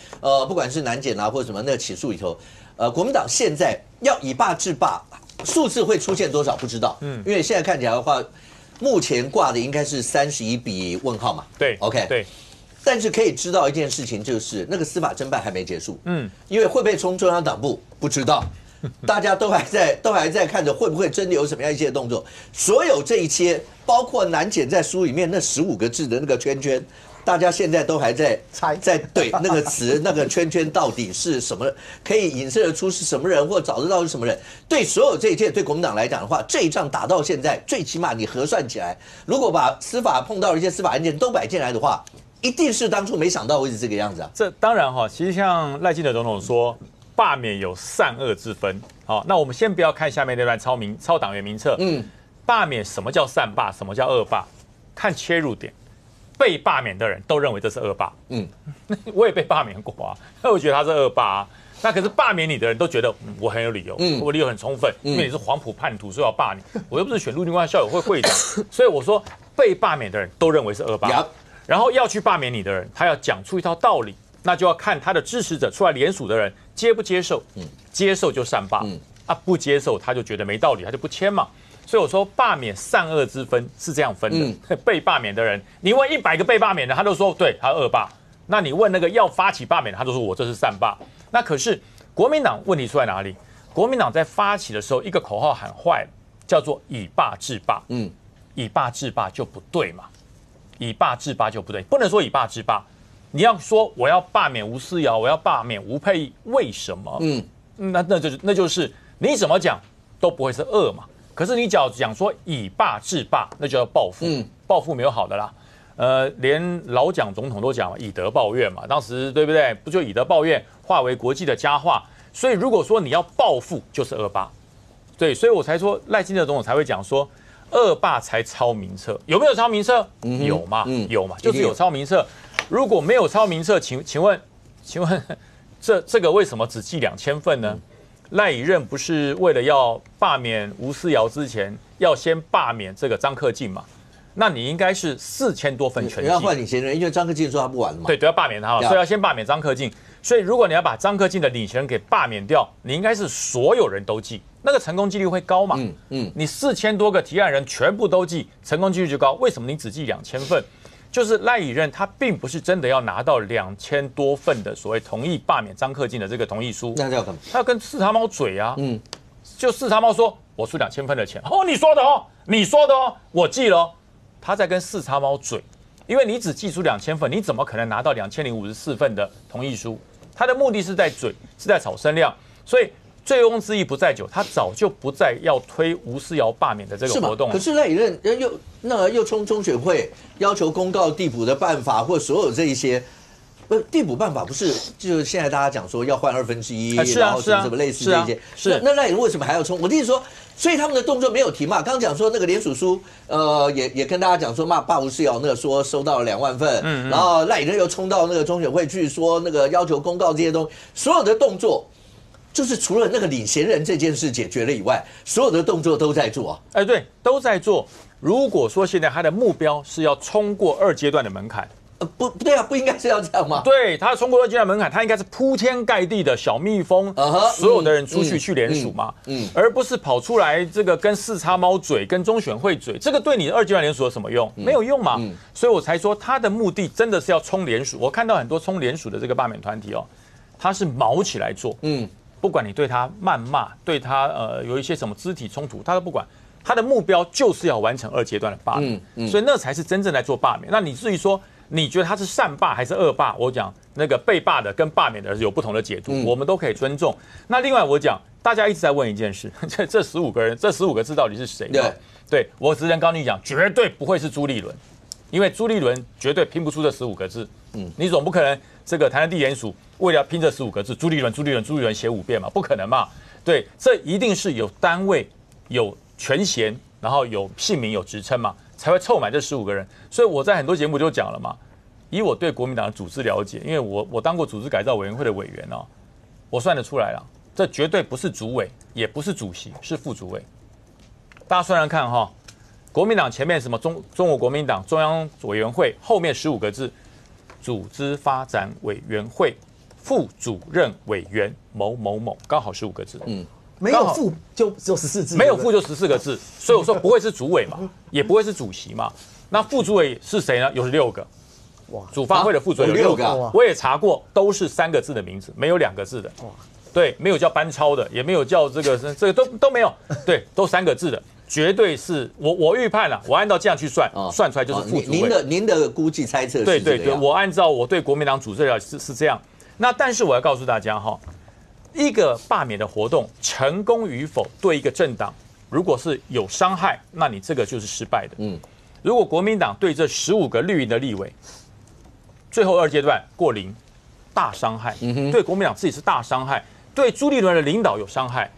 不管是南检啊或者什么那个起诉里头，国民党现在要以霸制霸，数字会出现多少不知道，因为现在看起来的话，目前挂的应该是31笔问号嘛，
对
，OK，
对。
但是可以知道一件事情，就是那个司法侦办还没结束，因为会不会冲中央党部不知道，大家都还在看着会不会真的有什么样一些动作。所有这一些，包括南检在书里面那15个字的那个圈圈，大家现在都还在对那个词那个圈圈到底是什么，可以引申得出是什么人，或找得到是什么人。对所有这一切，对国民党来讲的话，这一仗打到现在，最起码你核算起来，如果把司法碰到一些司法案件都摆进来的话，一定是当初没想到会是这个样子啊！
这当然哈，其实像赖清德总统说，罢免有善恶之分。好，那我们先不要看下面那段抄党员名册。罢免什么叫善罢，什么叫恶罢？看切入点，被罢免的人都认为这是恶罢。我也被罢免过啊，那我觉得他是恶罢啊。那可是罢免你的人都觉得我很有理由，我理由很充分，因为你是黄埔叛徒，所以要罢你。我又不是选陆军官校友会会长，所以我说被罢免的人都认为是恶罢。然后要去罢免你的人，他要讲出一套道理，那就要看他的支持者出来联署的人接不接受，接受就善罢，不接受他就觉得没道理，他就不签嘛。所以我说罢免善恶之分是这样分的。被罢免的人，你问100个被罢免的，他都说对，他恶罢。那你问那个要发起罢免的，他都说我这是善罢。那可是国民党问题出在哪里？国民党在发起的时候，一个口号喊坏了，叫做以霸制霸。以霸制霸就不对嘛。以霸制霸就不对，不能说以霸制霸，你要说我要罢免吴思瑶，我要罢免吴佩益，为什么？那就是你怎么讲都不会是恶嘛。可是你讲说以霸制霸，那就要报复，报复没有好的啦。连老蒋总统都讲以德报怨嘛，当时对不对？不就以德报怨化为国际的佳话？所以如果说你要报复，就是恶霸。对，所以我才说赖清德总统才会讲说。恶霸才抄名册，有没有抄名册？有嘛，有嘛，就是有抄名册。如果没有抄名册，请问，这个为什么只寄2000份呢？赖以任不是为了要罢免吴思瑶之前，要先罢免这个张克进嘛？那你应该是4000多份全寄。要
换领衔人，因为张克进说他不玩了嘛。
对，要罢免他了，所以要先罢免张克进。所以如果你要把张克进的领衔人给罢免掉，你应该是所有人都寄。那个成功几率会高嘛？你4000多个提案人全部都寄，成功几率就高。为什么你只寄2000份？就是赖以任他并不是真的要拿到2000多份的所谓同意罢免张克进的这个同意书，
那要干嘛？
他要跟四叉猫嘴啊，就四叉猫说，我出2000份的钱，哦，你说的哦，我寄了哦，他在跟四叉猫嘴，因为你只寄出2000份，你怎么可能拿到2054份的同意书？他的目的是在嘴，是在炒声量，所以。醉翁之意不在酒，他早就不再要推吴思瑶罢免的这个活动了。
可是赖以任又冲中选会，要求公告递补的办法，或所有这一些，递补办法不是就是现在大家讲说要换1/2，
是啊，
然后什么类似这些，
是
那赖为什么还要冲？我的意思说，所以他们的动作没有停嘛。刚刚讲说那个联署书，也跟大家讲说骂罢吴思瑶那个说收到了2万份，然后赖人又冲到那个中选会去说那个要求公告这些东西，所有的动作。就是除了那个领衔人这件事解决了以外，所有的动作都在做。
对，都在做。如果说现在他的目标是要冲过2阶段的门槛，
不对啊，不应该是要这样吗？
对，他冲过2阶段门槛，他应该是铺天盖地的小蜜蜂，所有的人出去联署嘛，而不是跑出来这个跟4叉猫嘴，跟中选会嘴，这个对你的2阶段联署有什么用？没有用嘛。所以我才说他的目的真的是要冲联署。我看到很多冲联署的这个罢免团体他是毛起来做，不管你对他谩骂，对他有一些什么肢体冲突，他都不管，他的目标就是要完成2阶段的罢免，所以那才是真正在做罢免。那你至于说你觉得他是善罢还是恶罢，我讲那个被罢的跟罢免的有不同的解读，我们都可以尊重。那另外我讲，大家一直在问一件事，这15个人，这15个字到底是谁？对，我只能告诉你讲，绝对不会是朱立伦，因为朱立伦绝对拼不出这15个字。你总不可能这个台南地联署为了拼这15个字，朱立伦写5遍嘛，不可能嘛。对，这一定是有单位、有权衔，然后有姓名、有职称嘛，才会凑满这15个人。所以我在很多节目就讲了嘛，以我对国民党的组织了解，因为我当过组织改造委员会的委员我算得出来了，这绝对不是主委，也不是主席，是副主委。大家算算看国民党前面什么中国国民党中央委员会，后面15个字。组织发展委员会副主任委员某某某，刚好15个字。
没有副就只有14字，
没有副就14个字。所以我说不会是主委嘛，也不会是主席嘛。那副主委是谁呢？有6个。主发会的副主委有6个，我也查过，都是3个字的名字，没有2个字的。对，没有叫班超的，也没有叫这个都没有。对，都3个字的。绝对是我预判了，我按照这样去算，算出来就是副主委。
您的估计猜测是
对，我按照我对国民党组织了是这样。那但是我要告诉大家一个罢免的活动成功与否，对一个政党如果是有伤害，那你这个就是失败的。如果国民党对这15个绿营的立委，最后2阶段过0，大伤害，对国民党自己是大伤害，对朱立伦的领导有伤害，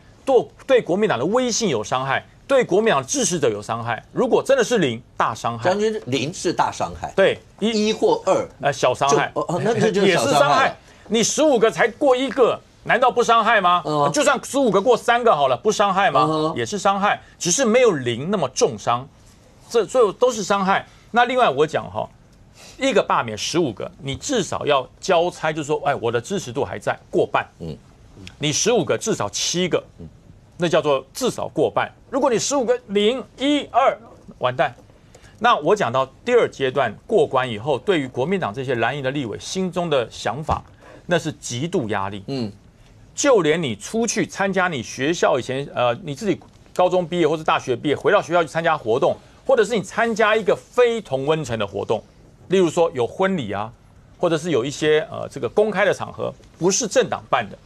对国民党的威信有伤害。对国民党支持者有伤害，如果真的是0，大伤害。
将军0是大伤害，
对
1或2，
小伤害，
那这就是
也是伤害。你15个才过1个，难道不伤害吗？就算15个过3个好了，不伤害吗？也是伤害，只是没有0那么重伤，这所有都是伤害。那另外我讲一个罢免15个，你至少要交差，就是说，我的支持度还在过半。你15个至少7个。那叫做至少过半。如果你15个0、1、2，完蛋。那我讲到第2阶段过关以后，对于国民党这些蓝营的立委心中的想法，那是极度压力。就连你出去参加你学校以前你自己高中毕业或是大学毕业，回到学校去参加活动，或者是你参加一个非同温层的活动，例如说有婚礼啊，或者是有一些这个公开的场合，不是政党办的。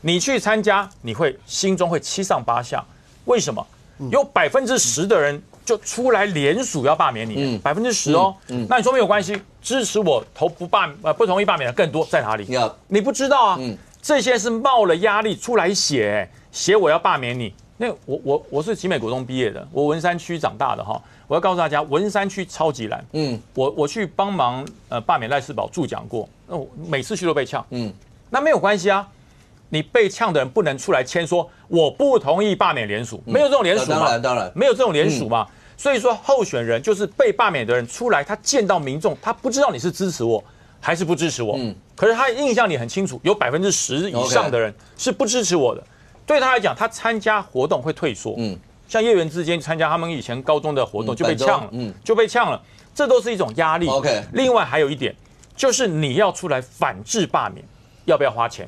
你去参加，你会心中会七上八下，为什么？有10%的人就出来联署要罢免你，10%那你说没有关系，支持我不同意罢免的更多在哪里？你不知道啊，这些是冒了压力出来写我要罢免你。那我是集美国中毕业的，我文山区长大的我要告诉大家，文山区超级蓝。我去帮忙罢免赖士葆助讲过，每次去都被呛。那没有关系啊。你被呛的人不能出来签说我不同意罢免联署，没有这种联署嘛？
当然
没有这种联署嘛。所以说候选人就是被罢免的人出来，他见到民众，他不知道你是支持我还是不支持我。可是他印象里很清楚，有10%以上的人是不支持我的。对他来讲，他参加活动会退缩。像叶元之间参加他们以前高中的活动就被呛了，这都是一种压力。另外还有一点，就是你要出来反制罢免，要不要花钱？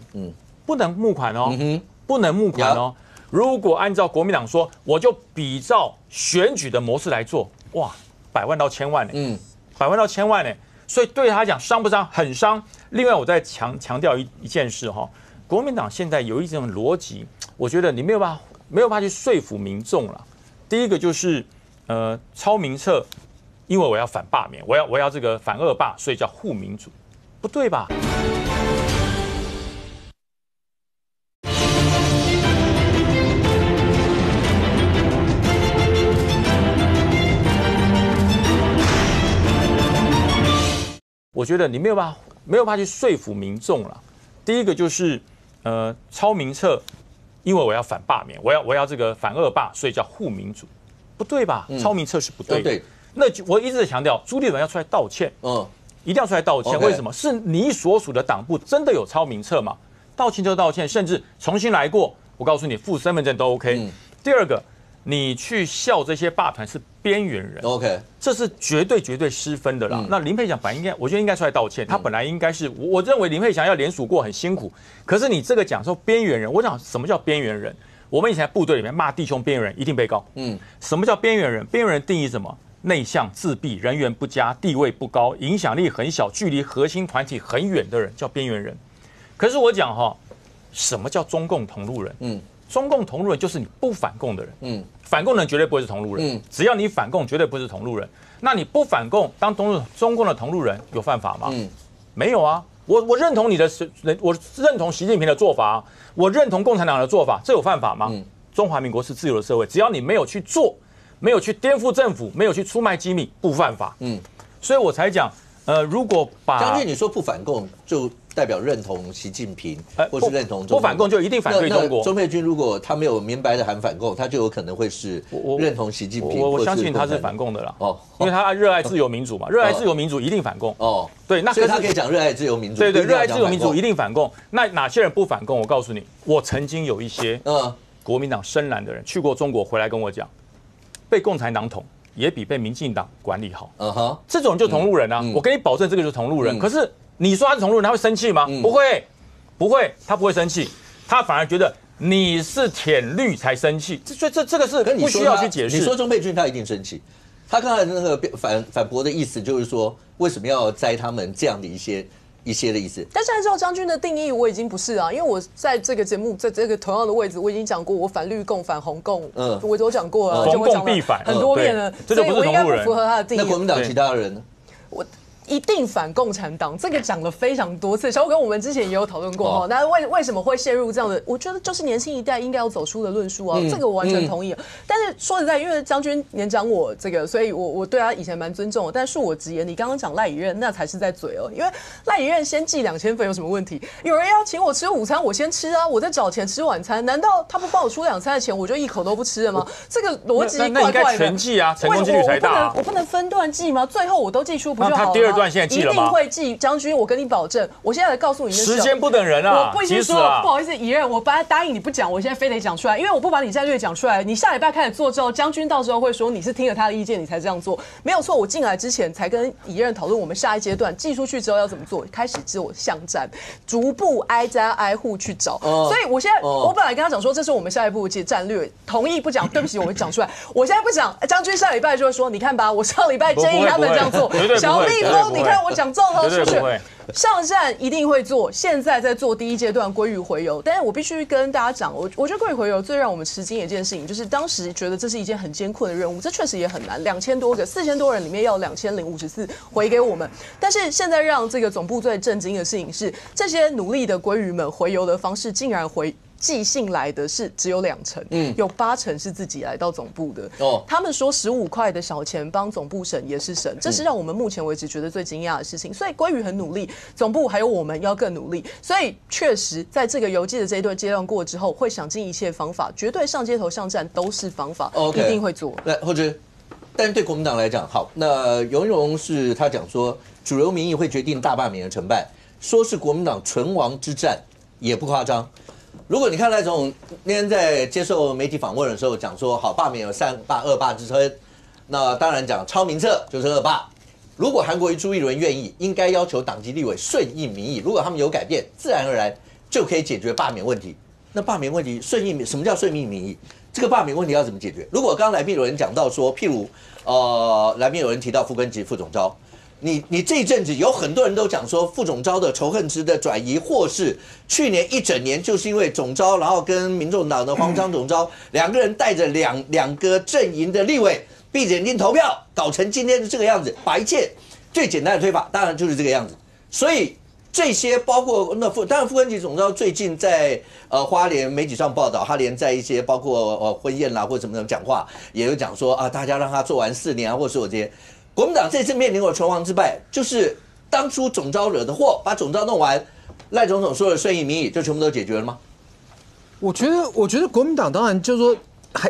不能募款不能募款如果按照国民党说，我就比照选举的模式来做，哇，100万到1000万100万到1000万所以对他讲伤不伤？很伤。另外我再强调一件事国民党现在有一种逻辑，我觉得你没有办法去说服民众了。第一个就是抄名册，因为我要反罢免，我要这个反恶霸，所以叫护民主。不对吧？我觉得你没有办法去说服民众了。第一个就是，超名册，因为我要反罢免，我要这个反恶霸，所以叫护民主，不对吧？超名册是不对的。对，那我一直在强调，朱立伦要出来道歉，一定要出来道歉。为什么？是你所属的党部真的有超名册吗？道歉就道歉，甚至重新来过。我告诉你，附身份证都 OK。第二个。你去笑这些霸团是边缘人 ，OK， 这是绝对失分的啦。那林佩祥本来应该，我觉得应该出来道歉。他本来应该是，我认为林佩祥要联署过很辛苦。可是你这个讲说边缘人，我讲什么叫边缘人？我们以前在部队里面骂弟兄边缘人一定被告。什么叫边缘人？边缘人定义什么？内向、自闭、人缘不佳、地位不高、影响力很小、距离核心团体很远的人叫边缘人。可是我讲哈，什么叫中共同路人？中共同路人就是你不反共的人，反共的人绝对不会是同路人，只要你反共，绝对不是同路人。那你不反共，当中共的同路人有犯法吗？没有啊，我认同我认同习近平的做法，我认同共产党的做法，这有犯法吗？中华民国是自由的社会，只要你没有去做，没有去颠覆政府，没有去出卖机密，不犯法。所以我才讲，如果把
将军你说不反共就代表认同习近平，或是认同中
不反共就一定反对中国。
钟佩君如果他没有明白的喊反共，他就有可能会是认同习近平。
我相信他是反共的啦，因为他热爱自由民主嘛，热爱自由民主一定反共。对，那
所以他可以讲热爱自由民主。
对，热爱自由民主一定反共。那哪些人不反共？我告诉你，我曾经有一些国民党深蓝的人去过中国，回来跟我讲，被共产党统也比被民进党管理好。这种人就同路人啊，我跟你保证，这个就是同路人。可是你说他是同路人，他会生气吗？不会，他不会生气，他反而觉得你是舔绿才生气。这个是不需要去解释。
你说钟佩君他一定生气，他刚才那个反驳的意思就是说，为什么要摘他们这样的一些的意思？
但是按照将军的定义，我已经不是啊，因为我在这个节目，在这个同样的位置，我已经讲过，我反绿共、反红共，我都讲过了，
红共必反
很多遍了，所以我应该不符合他的定义。
那国民党其他人呢？
我一定反共产党，这个讲了非常多次。小虎跟我们之前也有讨论过哈，那为什么会陷入这样的？我觉得就是年轻一代应该要走出的论述啊，这个我完全同意。但是说实在，因为将军年长我这个，所以我对他以前蛮尊重的。但恕我直言，你刚刚讲赖以任，那才是在嘴哦。因为赖以任先寄2000份有什么问题？有人要请我吃午餐，我先吃啊，我在找钱吃晚餐，难道他不帮我出2餐的钱，我就一口都不吃了吗？这个逻辑怪怪的。
那应该全寄啊，成功几率才大。
我不能分段寄吗？最后我都寄出不就好了吗？
他第二段现在寄了吗？
会寄将军，我跟你保证，我现在来告诉你，
时间不等人啊！
我不是说不好意思，以任，我本来答应你不讲，我现在非得讲出来，因为我不把你战略讲出来，你下礼拜开始做之后，将军到时候会说你是听了他的意见，你才这样做，没有错。我进来之前才跟以任讨论，我们下一阶段寄出去之后要怎么做，开始做巷战，逐步挨家挨户去找。所以我现在，我本来跟他讲说，这是我们下一步的战略，同意不讲，对不起，我会讲出来。我现在不讲，将军下礼拜就会说，你看吧，我上礼拜建议他们这样做，小蜜蜂，你看我讲中了，是不是？上战一定会做，现在在做第一阶段归于回游，但是我必须跟大家讲，我觉得归于回游最让我们吃惊的一件事情，就是当时觉得这是一件很艰困的任务，这确实也很难，2000多个，4000多人里面要2054回给我们，但是现在让这个总部最震惊的事情是，这些努力的鲑鱼们回游的方式竟然寄信来的是只有2成，有8成是自己来到总部的。他们说15块的小钱帮总部省也是省，这是让我们目前为止觉得最惊讶的事情。所以鲑鱼很努力，总部还有我们要更努力。所以确实在这个邮寄的这一段阶段过之后，会想尽一切方法，绝对上街头上战都是方法，一定会做。
来，或者，但是对国民党来讲，好，那尤荣是他讲说，主流民意会决定大罢免的成败，说是国民党存亡之战，也不夸张。如果你看赖总那天在接受媒体访问的时候讲说，好，罢免有3罢2罢之称，那当然讲超名册就是2罢。如果韩国瑜、朱立伦愿意，应该要求党籍立委顺应民意，如果他们有改变，自然而然就可以解决罢免问题。那罢免问题顺应，什么叫顺应民意？这个罢免问题要怎么解决？如果刚刚来宾有人讲到说，譬如来宾有人提到傅耕萁、副总召。你这一阵子有很多人都讲说副总召的仇恨值的转移，或是去年一整年就是因为总召，然后跟民众党的黄章总召2个人带着两个阵营的立委闭着眼睛投票，搞成今天的这个样子，把一切最简单的推法当然就是这个样子。所以这些包括当然傅昆萁总召最近在花莲媒体上报道，他连在一些包括婚宴啦或者什么讲话，也有讲说啊，大家让他做完4年啊，或者说这些。国民党这次面临我拳王之败，就是当初总召惹的祸，把总召弄完，赖总统说的顺应民意，就全部都解决了吗？
我觉得国民党当然就是说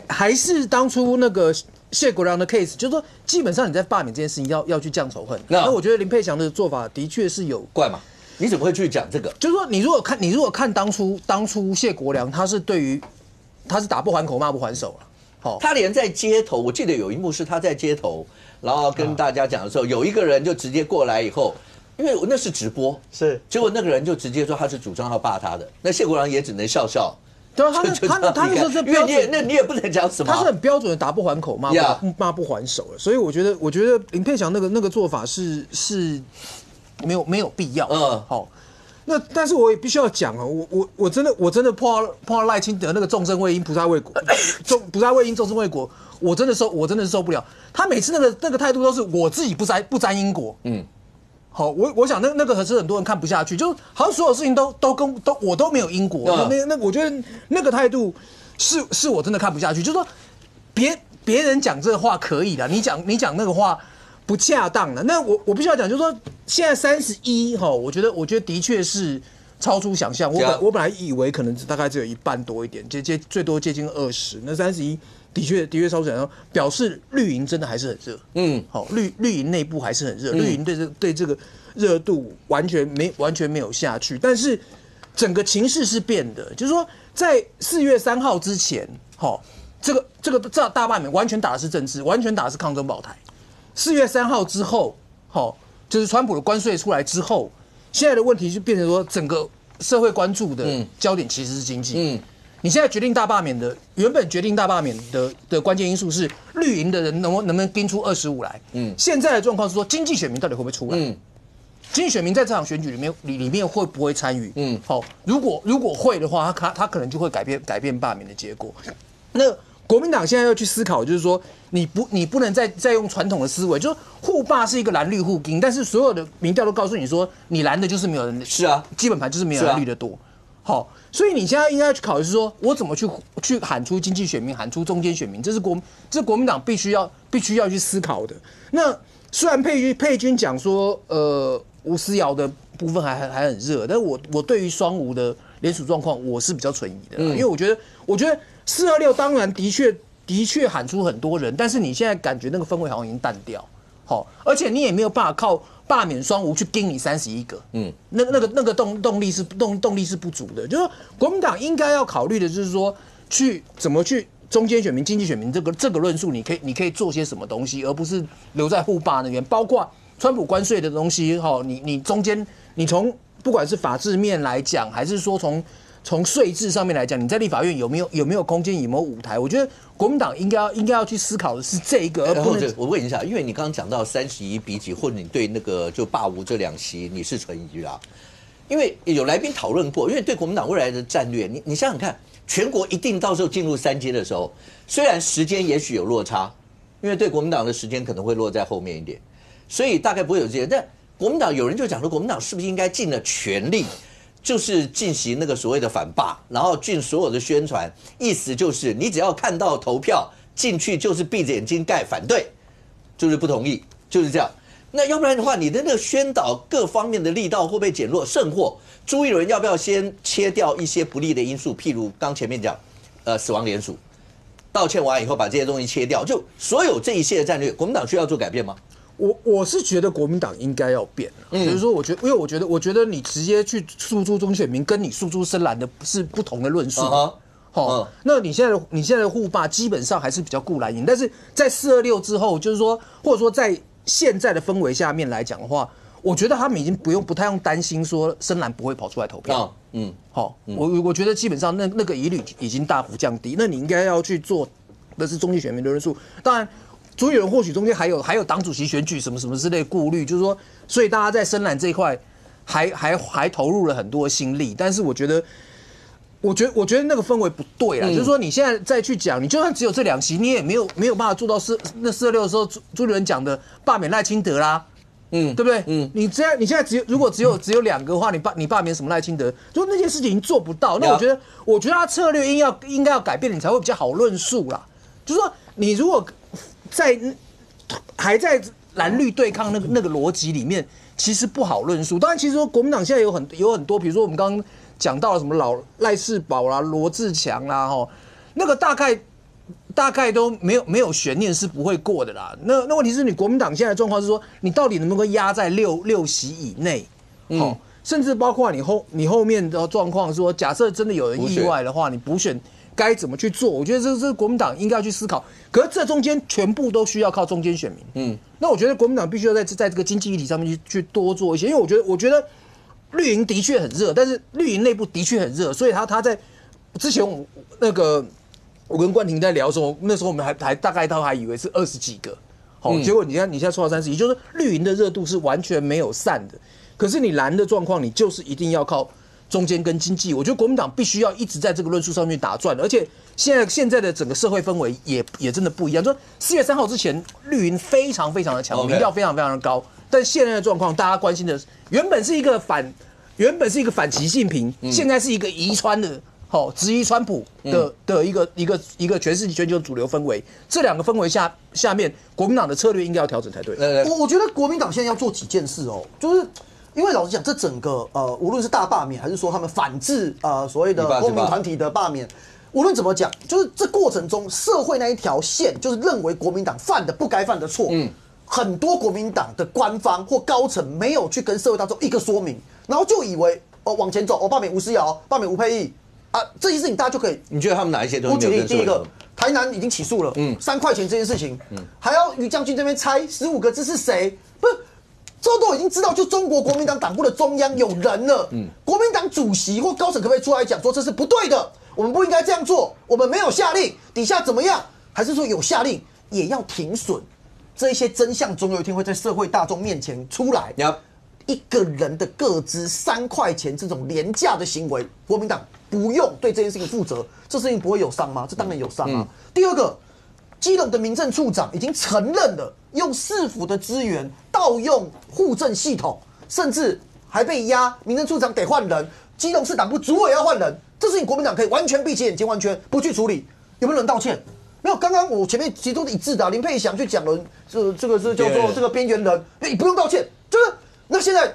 还是当初那个谢国樑的 case， 就是说基本上你在罢免这件事情要去降仇恨。那我觉得林佩祥的做法的确是有
怪嘛。你怎么会去讲这个？
就是说，你如果看当初谢国樑，他是打不还口骂不还手了。好，
他连在街头，我记得有一幕是他在街头，然后跟大家讲的时候，有一个人就直接过来以后，因为那是直播，
是，
结果那个人就直接说他是主张要罢他的，那谢国樑也只能笑笑。
对啊，他那时候是标准，
你也不能讲什么，
他是很标准的打不还口骂不还手了，所以我觉得林佩祥那个做法是没有必要。好，那但是我也必须要讲啊，我真的碰到赖清德那个众生畏因菩萨畏果，菩萨畏因众生畏果，我真的受不了。他每次那个态度都是我自己不沾因果。好，我想那个可是很多人看不下去，就是好像所有事情都我都没有因果。那我觉得那个态度是我真的看不下去，就是说别人讲这个话可以的，你讲那个话不恰当的。那我必须要讲，就是说现在31哈，我觉得的确是超出想象。我本来以为可能大概只有一半多一点，最多接近20。那31的确超出想象，表示绿营真的还是很热。好，绿营内部还是很热，绿营对这个热度完全没有下去。但是整个情势是变的，就是说在4月3号之前，好，这个大罢免完全打的是政治，完全打的是抗中保台。4月3号之后，好，就是川普的关税出来之后，现在的问题就变成说，整个社会关注的焦点其实是经济。你现在决定大罢免的，原本决定大罢免的关键因素是绿营的人能不能盯出25来。现在的状况是说，经济选民到底会不会出来？经济选民在这场选举里面会不会参与？好，如果会的话，他可能就会改变罢免的结果。那国民党现在要去思考，就是说你不能再用传统的思维，就是护罢是一个蓝绿互盯，但是所有的民调都告诉你说，你蓝的就是没有人，是啊，基本盘就是没有人绿的多。好，所以你现在应该去考虑是说，我怎么去喊出经济选民，喊出中间选民，这是国民党必须要去思考的。那虽然佩君讲说，吴思瑶的部分还很热，但是我对于双吴的联署状况，我是比较存疑的，因为我觉得426当然的确喊出很多人，但是你现在感觉那个氛围好像已经淡掉，好，而且你也没有办法靠罢免双吴去盯你31个，那个动力是不足的。就是说国民党应该要考虑的就是说，怎么去中间选民、经济选民这个论述，你可以做些什么东西，而不是留在护罢那边。包括川普关税的东西，你中间你从不管是法制面来讲，还是说从税制上面来讲，你在立法院有没有空间，有没有舞台？我觉得国民党应该要去思考的是这个，而不能。
我问一下，因为你刚刚讲到31比几，或者你对那个就罢吴这2席你是存疑啦。因为有来宾讨论过，因为对国民党未来的战略，你想想看，全国一定到时候进入3阶的时候，虽然时间也许有落差，因为对国民党的时间可能会落在后面一点，所以大概不会有这些。但国民党有人就讲说，国民党是不是应该尽了全力？就是进行那个所谓的反罢，然后尽所有的宣传，意思就是你只要看到投票进去，就是闭着眼睛盖反对，就是不同意，就是这样。那要不然的话，你的那个宣导各方面的力道会不会减弱？甚或朱一伦要不要先切掉一些不利的因素？譬如刚前面讲，死亡联署，道歉完以后把这些东西切掉，就所有这一切的战略，国民党需要做改变吗？
我是觉得国民党应该要变，就是说，因为我觉得你直接去诉诸中选民，跟你诉诸深蓝的是不同的论述。那你现在的护罢基本上还是比较顾蓝营，但是在426之后，就是说，或者说在现在的氛围下面来讲的话，我觉得他们已经不太用担心说深蓝不会跑出来投票。我觉得基本上那个疑虑已经大幅降低。那你应该要去做的是中间选民的论述，当然。朱一伦或许中间还有党主席选举什么什么之类的顾虑，就是说，所以大家在深蓝这一块还投入了很多心力，但是我觉得那个氛围不对啦，就是说你现在再去讲，你就算只有这2席，你也没有办法做到426的时候朱立伦讲的罢免赖清德啦，对不对？你现在如果只有2个的话，你罢免什么赖清德，就那件事情做不到。那我觉得他策略应该要改变，你才会比较好论述啦。就是说，你如果还在蓝绿对抗那个逻辑里面，其实不好论述。当然，其实说国民党现在有很多，比如说我们刚刚讲到了什么赖士葆啦、罗志强啦，那个大概都没有悬念是不会过的啦。那问题是你国民党现在的状况是说，你到底能不能压在六席以内？甚至包括你后面的状况说，假设真的有人意外的话，你补选该怎么去做？我觉得这是国民党应该要去思考。可是这中间全部都需要靠中间选民。那我觉得国民党必须要在这个经济议题上面去多做一些，因为我觉得绿营的确很热，但是绿营内部的确很热，所以他在之前我跟冠廷在聊的时候，那时候我们还大概都还以为是20几个，结果你现在说到31，就是绿营的热度是完全没有散的。可是你蓝的状况，你就是一定要靠中间跟经济。我觉得国民党必须要一直在这个论述上面打转，而且现在的整个社会氛围也真的不一样。说4月3号之前，绿营非常非常的强，民调非常非常的高，但现在的状况，大家关心的原本是一个反习近平，现在是一个疑川的。质疑川普的一个全球主流氛围，这2个氛围下面，国民党的策略应该要调整才对。
我觉得国民党现在要做几件事就是因为老实讲，这整个无论是大罢免，还是说他们反制所谓的公民团体的罢免，无论怎么讲，就是这过程中社会那一条线，就是认为国民党犯的不该犯的错，很多国民党的官方或高层没有去跟社会大众一个说明，然后就以为往前走，罢免吴思瑶，罢免吴沛忆。这些事情大家就可以。你
觉得他们哪一些东西？
我举例，第一个，台南已经起诉了，3块钱这件事情，还要于将军这边猜15个字是谁？不是，这都已经知道，就中国国民党党部的中央有人了。国民党主席或高层可不可以出来讲说这是不对的？我们不应该这样做，我们没有下令，底下怎么样？还是说有下令也要停损？这一些真相总有一天会在社会大众面前出来。一个人的个资3块钱这种廉价的行为，国民党不用对这件事情负责，这事情不会有伤吗？这当然有伤啊。第二个，基隆的民政处长已经承认了用市府的资源盗用户政系统，甚至还被压，民政处长得换人，基隆市党部主委要换人，这事情国民党可以完全闭起眼睛，完全不去处理。有没有人道歉？没有。刚刚我前面其实都是一致的林佩祥去讲了，这个是叫做这个边缘人，你不用道歉，就是。那现在，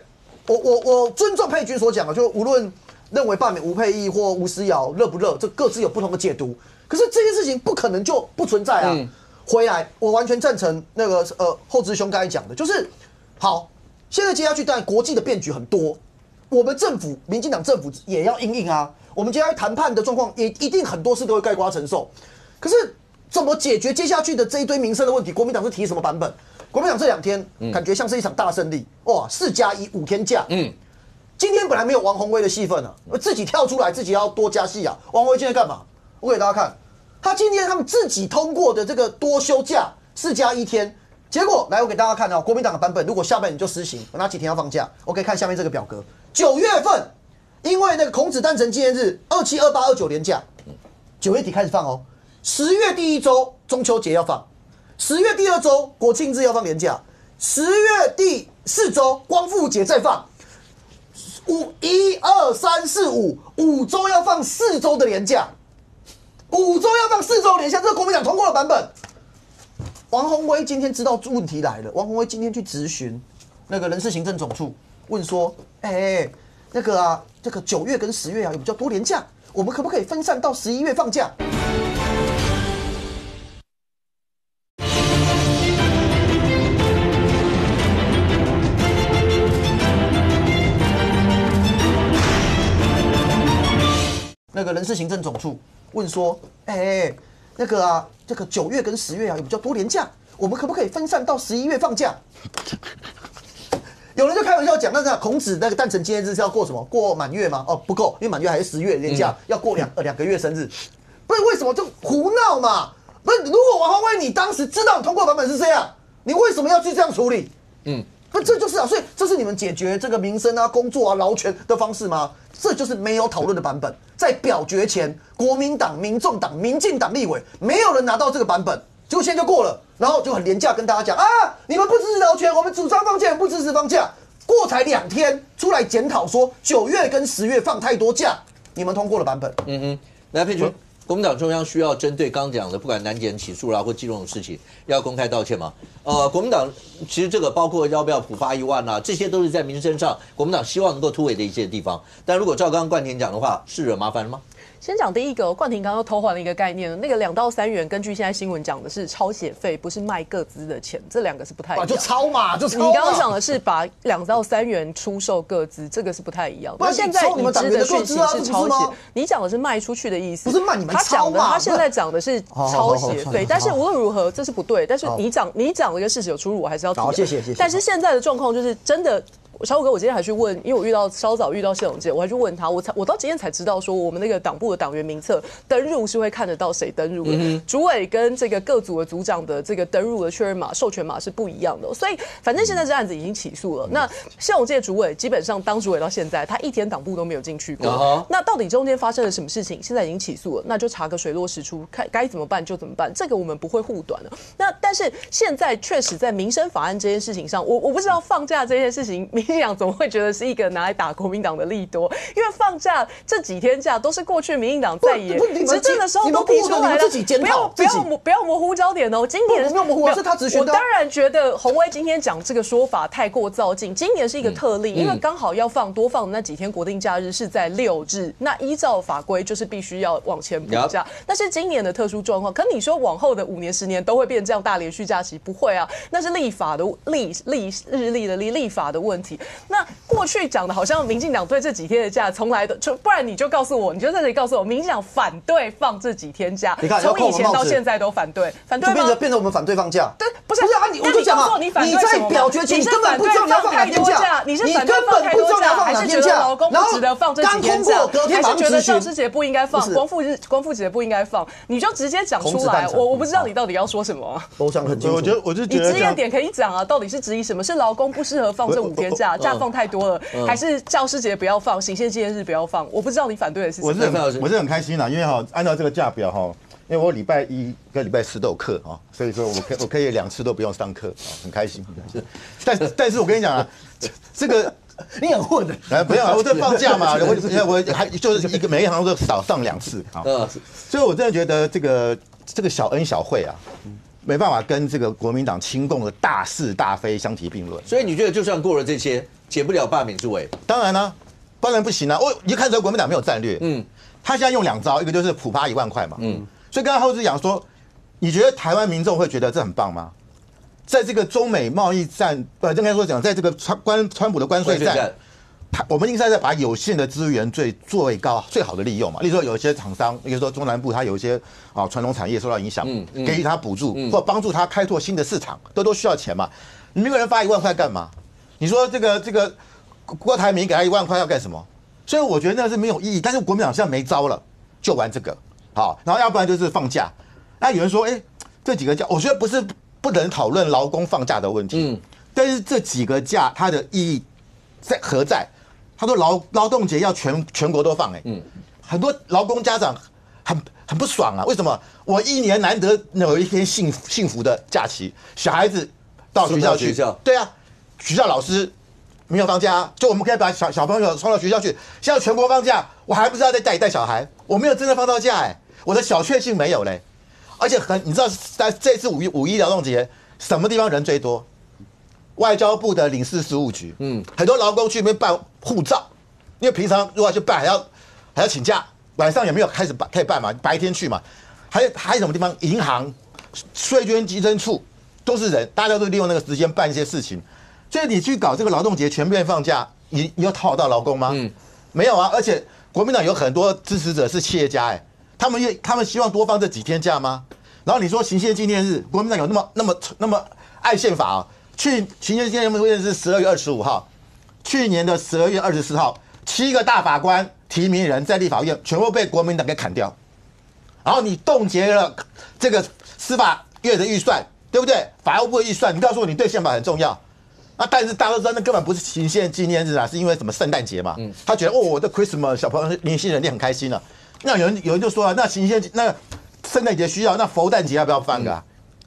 我尊重佩君所讲的，就无论认为罢免吴沛忆或吴思瑶热不热，这各自有不同的解读。可是这件事情不可能就不存在啊！回来，我完全赞成那个厚植兄刚才讲的，就是好，现在接下去当然国际的变局很多，我们政府民进党政府也要因应啊。我们接下来谈判的状况也一定很多事都会概括承受。可是怎么解决接下去的这一堆民生的问题？国民党是提什么版本？国民党这2天感觉像是一场大胜利，哇！4+1，5天假。今天本来没有王宏威的戏份啊，自己跳出来，自己要多加戏啊。王宏威今天干嘛？我给大家看，他今天他们自己通过的这个多休假4+1天，结果来我给大家看国民党的版本，如果下半年就施行，哪几天要放假？我可以看下面这个表格。9月份，因为那个孔子诞辰纪念日，27、28、29连假，9月底开始放10月第1周中秋节要放。10月第2周国庆日要放连假，10月第4周光复节再放，1、2、3、4、5周要放4周的连假，5周要放4周连假，这是国民党通过的版本。王宏威今天知道问题来了，王宏威今天去质询那个人事行政总处，问说，那个这个9月跟10月有比较多连假，我们可不可以分散到11月放假？那个人事行政总处问说，那个这个9月跟10月有比较多连假，我们可不可以分散到11月放假？有人就开玩笑讲，那孔子那个诞辰纪念日是要过什么？过满月吗？不够，因为满月还是10月连假，要过2个月生日。不是为什么就胡闹嘛？不是，如果王宏威你当时知道你通过版本是这样，你为什么要去这样处理？不，这就是所以这是你们解决这个民生啊、工作啊、劳权的方式吗？这就是没有讨论的版本。在表决前，国民党、民众党、民进党立委没有人拿到这个版本，结果现在就过了，然后就很廉价跟大家讲啊，你们不支持劳权，我们主张放假，不支持放假。过才2天，出来检讨说9月跟10月放太多假，你们通过了版本。
来佩君。国民党中央需要针对刚讲的，不管南检起诉啦或基隆的事情，要公开道歉吗？国民党其实这个包括要不要普发1万啦，这些都是在民生上国民党希望能够突围的一些地方。但如果照刚刚冠廷讲的话，是惹麻烦了吗？
先讲第一个，冠廷刚刚偷换了一个概念，那个2到3元，根据现在新闻讲的是抄写费，不是卖个资的钱，这2个是不太一样。
就抄嘛，就抄。
你刚刚讲的是把2到3元出售个资，这个是不太一样。那现在已知的讯息是抄写，你讲的是卖出去的意思，
不是卖你们抄嘛？
他现在讲的是抄写费，但是无论如何这是不对。但是你讲的跟事实有出入，我还是要提。
好，谢谢。
但是现在的状况就是真的。小虎哥，我今天还去问，因为我稍早遇到谢龙介，我还去问他，我到今天才知道说，我们那个党部的党员名册登入是会看得到谁登入的，主委跟这个各组的组长的这个登入的确认码、授权码是不一样的，所以反正现在这案子已经起诉了。那谢龙介主委基本上当主委到现在，他一天党部都没有进去过。那到底中间发生了什么事情？现在已经起诉了，那就查个水落石出，看该怎么办就怎么办。这个我们不会护短的。那但是现在确实在民生法案这件事情上，我不知道放假这件事情。民进党总会觉得是一个拿来打国民党的利多，因为放假这几天假都是过去民进党在野执政的时候都提出来的，不要模糊焦点哦。今年
没有模糊，是他执行的。
我当然觉得洪威今天讲这个说法太过躁进，今年是一个特例，因为刚好要多放的那几天国定假日是在6日，那依照法规就是必须要往前补假，那是今年的特殊状况。可你说往后的5年10年都会变这样大连续假期，不会啊，那是立法的日历的立法的问题。那过去讲的好像民进党对这几天的假从来的，不然你就告诉我，你就在这里告诉我，民进党反对放这几天假，从以前到现在都反对吗？
变成我们反对放假？
对，不是
啊，我就讲嘛，你在表决前你根本不知道你要放哪天假，
你是反对放太多假，还是觉得劳工不值得放这几天假？还是觉得教师节不应该放，光复节不应该放？你就直接讲出来，我不知道你到底要说什么。
我想很清楚，
我就觉得
你质疑点可以讲啊，到底是质疑什么？是劳工不适合放这5天假，假放太多了，还是教师节不要放，行宪纪念日不要放？我不知道你反对的是什么。
我是很开心啦，因为按照这个假表因为我礼拜1跟礼拜4都有课所以说我可以2次都不用上课很开心。但是我跟你讲啊，这个
你很混的，
不要，我在放假嘛，我还就是每一行都少上2次所以我真的觉得这个小恩小惠啊。没办法跟这个国民党亲共的大是大非相提并论，
所以你觉得就算过了这些，解不了罢免之围？
当然啦，当然不行啊！你就看出来国民党没有战略。他现在用2招，一个就是普发1万块嘛。所以刚才后志讲说，你觉得台湾民众会觉得这很棒吗？在这个中美贸易战，应该说讲，在这个川普的关税战。我们应该在把有限的资源最好的利用嘛。例如说，有一些厂商，比如说中南部，它有一些传统产业受到影响，给予他补助或帮助他开拓新的市场，都需要钱嘛。你一个人发1万块干嘛？你说这个郭台铭给他1万块要干什么？所以我觉得那是没有意义。但是国民党现在没招了，就玩这个好，然后要不然就是放假。那有人说，这几个假，我觉得不能讨论劳工放假的问题，但是这几个假它的意义何在？他说劳动节要全国都放很多劳工家长很不爽啊，为什么？我1年难得有一天幸福的假期，小孩子到学校去，对啊，学校老师没有放假就我们可以把小朋友送到学校去，现在全国放假，我还不知道在带小孩，我没有真的放到假我的小确幸没有嘞，而且你知道在这次五一劳动节什么地方人最多？外交部的领事事务局，很多劳工去那边办护照，因为平常如果要去办还要请假，晚上也没有可以办嘛，白天去嘛。还有什么地方？银行、税捐稽征处都是人，大家都利用那个时间办一些事情。所以你去搞这个劳动节全面放假，你要讨到劳工吗？没有啊。而且国民党有很多支持者是企业家他们希望多放这几天假吗？然后你说行宪纪念日，国民党有那么爱宪法行宪纪念日是12月25号，去年的12月24号，7个大法官提名人在立法院全部被国民党给砍掉，然后你冻结了这个司法院的预算，对不对？法务部的预算，你告诉我你对宪法很重要，但是大家都知道那根本不是行宪纪念日是因为什么圣诞节嘛？他觉得我的 Christmas 小朋友年轻人也很开心那有人就说那行宪那圣诞节需要，那佛诞节要不要放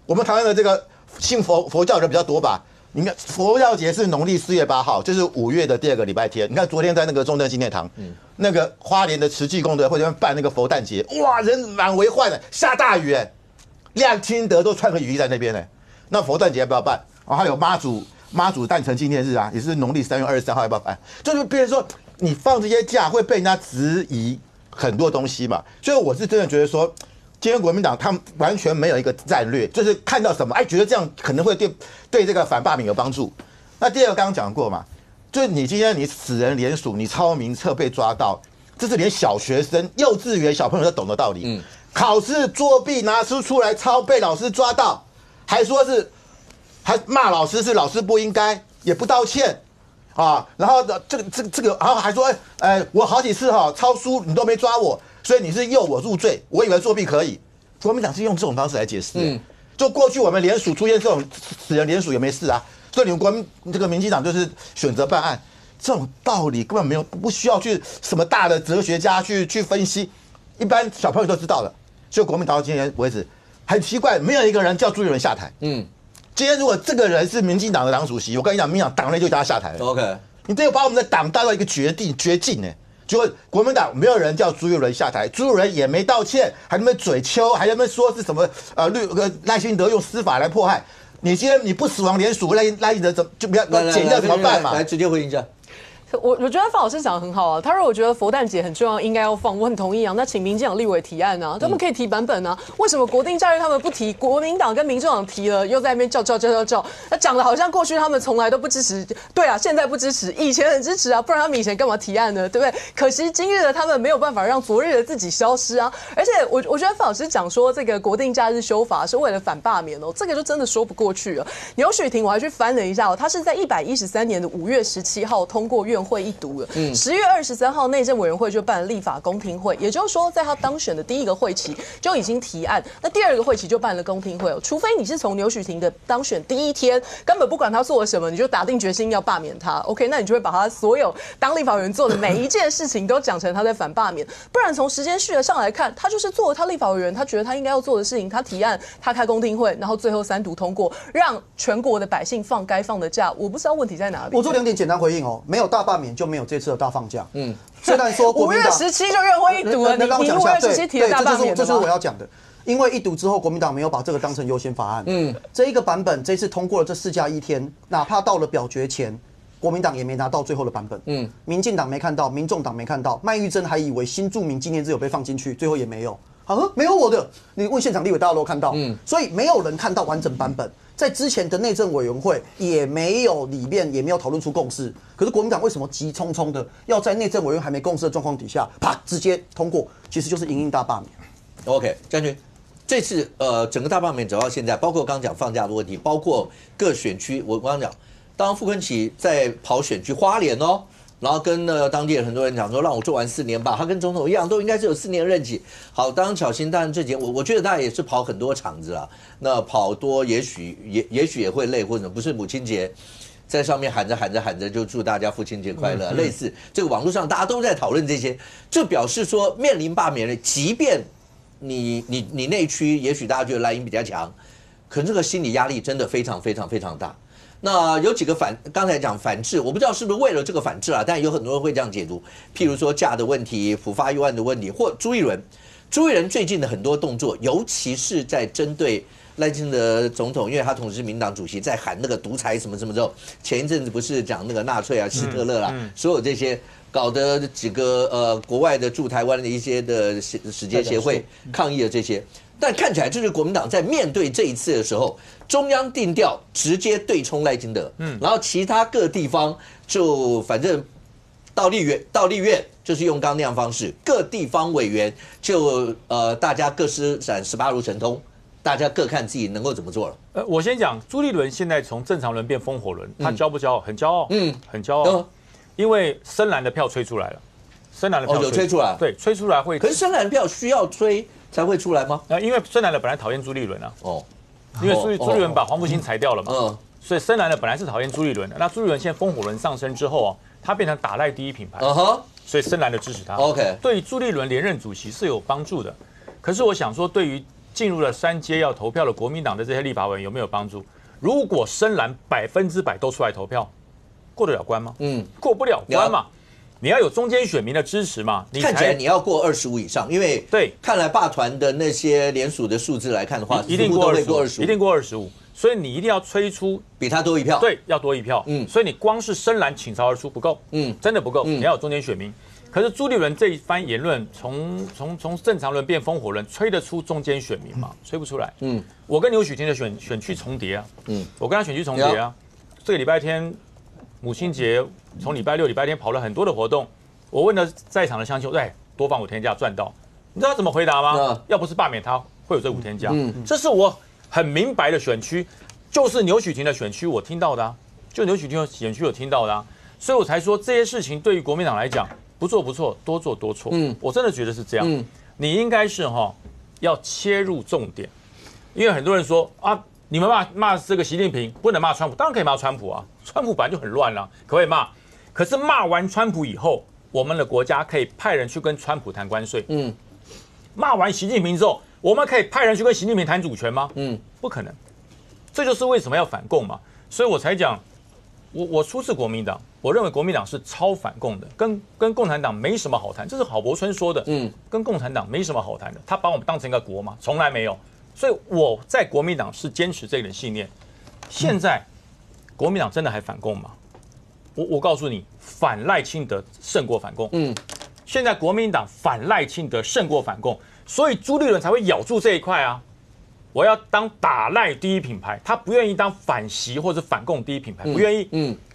我们台湾的这个信佛教人比较多吧？你看佛教节是农历4月8号，就是5月的第2个礼拜天。你看昨天在那个中正纪念堂，那个花莲的慈济功德会办那个佛诞节，哇，人满为患的，下大雨哎，亮清德都穿个雨衣在那边呢。那佛诞节要不要办？还有妈祖诞辰纪念日啊，也是农历3月23号要不要办？就是别人说你放这些假会被人家质疑很多东西嘛，所以我是真的觉得说。今天国民党他们完全没有一个战略，就是看到什么，觉得这样可能会对这个反罢免有帮助。那第二个刚刚讲过嘛，就是你今天你死人联署，你抄名册被抓到，这是连小学生、幼稚园小朋友都懂的道理。考试作弊拿出来抄，被老师抓到，还还骂老师是老师不应该，也不道歉啊。然后这个，然后还说，我好几次抄书你都没抓我。所以你是诱我入罪，我以为作弊可以。国民党是用这种方式来解释，就过去我们联署出现这种死人联署也没事啊，所以你们这个民进党就是选择办案，这种道理根本没有，不需要去什么大的哲学家去分析，一般小朋友都知道了。所以国民党到今天为止很奇怪，没有一个人叫朱立伦下台。今天如果这个人是民进党的党主席，我跟你讲，民进党党内就叫他下台了。
OK，
你这个把我们的党带到一个绝境呢。结果国民党没有人叫朱立伦下台，朱立伦也没道歉，还那么嘴秋，还那么说是什么赖清德用司法来迫害你。今天你不死亡联署，赖清德就不要减掉怎么办嘛？
来直接回应一下。
我觉得范老师讲得很好啊，他如果觉得佛诞节很重要，应该要放，我很同意啊。那请民进党立委提案啊，他们可以提版本啊。为什么国定假日他们不提？国民党跟民众党提了，又在那边叫，那讲的好像过去他们从来都不支持。对啊，现在不支持，以前很支持啊，不然他们以前干嘛提案呢？对不对？可惜今日的他们没有办法让昨日的自己消失啊。而且我觉得范老师讲说这个国定假日修法是为了反罢免哦，这个就真的说不过去了。刘许婷我还去翻了一下哦，他是在113年的5月17号通过院会一读了。10月23号，内政委员会就办了立法公听会，也就是说，在他当选的第一个会期就已经提案，那第二个会期就办了公听会。除非你是从刘许婷的当选第一天，根本不管他做了什么，你就打定决心要罢免他 ，OK？ 那你就会把他所有当立法委员做的每一件事情都讲成他在反罢免。不然从时间序的上来看，他就是做了他立法委员他觉得他应该要做的事情，他提案，他开公听会，然后最后3读通过，让全国的百姓放该放的假。我不知道问题在哪里。
我做2点简单回应哦，没有大罢免就没有这次的大放假。虽然说国民党
5月17就院会一读了，你5月17提了大罢免，
这就是我要讲的。因为一读之后，国民党没有把这个当成优先法案。这一个版本这次通过了这4+1天，哪怕到了表决前，国民党也没拿到最后的版本。民进党没看到，民众党没看到，麦玉珍还以为新住民纪念日有被放进去，最后也没有。没有我的，你问现场立委，大家都看到。所以没有人看到完整版本。在之前的内政委员会也没有里面也没有讨论出共识，可是国民党为什么急匆匆的要在内政委员还没共识的状况底下，啪直接通过？其实就是因应大罢免。
OK， 将军，这次整个大罢免走到现在，包括刚刚讲放假的问题，包括各选区，我刚刚讲，当傅昆萁在跑选区花莲哦。然后跟当地的很多人讲说，让我做完4年吧，他跟总统一样，都应该是有4年任期。好，当然巧芯当然这节我觉得他也是跑很多场子啦，那跑多也许也会累，或者不是母亲节，在上面喊着就祝大家父亲节快乐，类似这个网络上大家都在讨论这些，就表示说面临罢免了，即便你内区也许大家觉得赖英比较强，可是这个心理压力真的非常大。那有几个刚才讲反制，我不知道是不是为了这个反制啊，但有很多人会这样解读，譬如说假的问题、普发预案的问题，或朱立伦最近的很多动作，尤其是在针对赖清德总统，因为他同时是民党主席，在喊那个独裁什么之后，前一阵子不是讲那个纳粹啊、希特勒啦，所有这些搞得几个国外的驻台湾的一些的使节协会抗议的这些。但看起来就是国民党在面对这一次的时候，中央定调直接对冲赖清德，然后其他各地方就反正到立院就是用刚那样方式，各地方委员就大家各施展18如神通，大家各看自己能够怎么做了。
我先讲朱立伦现在从正常轮变风火轮，他骄不骄傲？很骄傲，很骄傲，因为深蓝的票吹出来了，深蓝的票
有吹出来，
对，吹出来会。
可是深蓝的票需要吹才会出来吗？
因为深蓝的本来讨厌朱立伦啊，因为朱立伦把黄复兴裁掉了嘛，所以深蓝的本来是讨厌朱立伦的。那朱立伦现在风火轮上升之后他变成打赖第一品牌，所以深蓝的支持他。OK， 对于朱立伦连任主席是有帮助的。可是我想说，对于进入了3阶要投票的国民党的这些立法委员有没有帮助？如果深蓝100%都出来投票，过得了关吗？过不了关嘛。你要有中间选民的支持嘛？
看起来你要过25以上，因为
对，
看来霸团的那些联署的数字来看的话，
一定过
25，
一定过25。所以你一定要催出
比他多一票，
对，要多一票。所以你光是深蓝倾巢而出不够，真的不够，你要有中间选民。可是朱立伦这一番言论，从正常论变风火轮，催得出中间选民吗？催不出来。我跟刘许婷的选区重叠啊，我跟他选区重叠啊。这个礼拜天母亲节，从礼拜六、礼拜天跑了很多的活动。我问了在场的乡亲，对，多放5天假赚到。你知道他怎么回答吗？要不是罢免他，会有这5天假。这是我很明白的选区，就是牛许婷的选区，我听到的啊，就牛许婷的选区有听到的啊，所以我才说这些事情对于国民党来讲，不做不错，多做多错。我真的觉得是这样。你应该是要切入重点，因为很多人说啊，你们骂这个习近平，不能骂川普，当然可以骂川普啊，川普本来就很乱了，可不可以骂？可是骂完川普以后，我们的国家可以派人去跟川普谈关税。骂完习近平之后，我们可以派人去跟习近平谈主权吗？不可能。这就是为什么要反共嘛。所以我才讲，我出自国民党，我认为国民党是超反共的，跟共产党没什么好谈。这是郝柏村说的，跟共产党没什么好谈的。他把我们当成一个国嘛，从来没有。所以我在国民党是坚持这个信念。现在国民党真的还反共吗？我告诉你，反赖清德胜过反共。现在国民党反赖清德胜过反共，所以朱立伦才会咬住这一块啊！我要当打赖第一品牌，他不愿意当反习或者反共第一品牌，不愿意。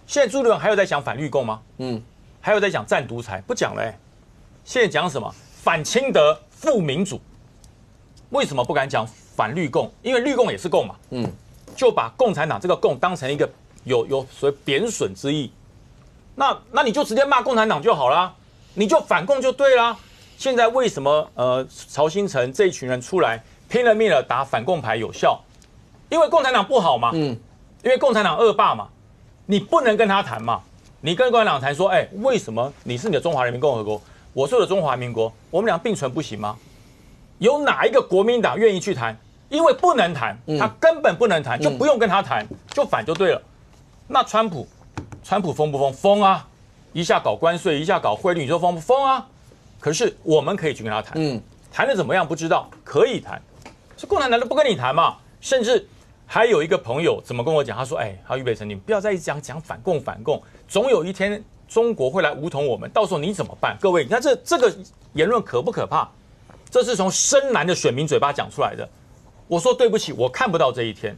现在朱立伦还有在讲反绿共吗？还有在讲战独裁，不讲了。现在讲什么？反清德、复民主。为什么不敢讲反绿共？因为绿共也是共嘛。就把共产党这个共当成一个有所谓贬损之意。那你就直接骂共产党就好啦，你就反共就对啦。现在为什么曹兴诚这一群人出来拼了命的打反共牌有效？因为共产党不好嘛，因为共产党恶霸嘛，你不能跟他谈嘛。你跟共产党谈说，为什么你是你的中华人民共和国，我是我的中华民国，我们俩并存不行吗？有哪一个国民党愿意去谈？因为不能谈，他根本不能谈，就不用跟他谈，就反就对了。那川普疯不疯？疯啊！一下搞关税，一下搞汇率，你说疯不疯啊？可是我们可以去跟他谈，谈的怎么样不知道，可以谈。是共产党都不跟你谈嘛？甚至还有一个朋友怎么跟我讲？他说：“他俞北辰，你不要再讲反共，总有一天中国会来武统我们，到时候你怎么办？”各位，你看这个言论可不可怕？这是从深蓝的选民嘴巴讲出来的。我说对不起，我看不到这一天。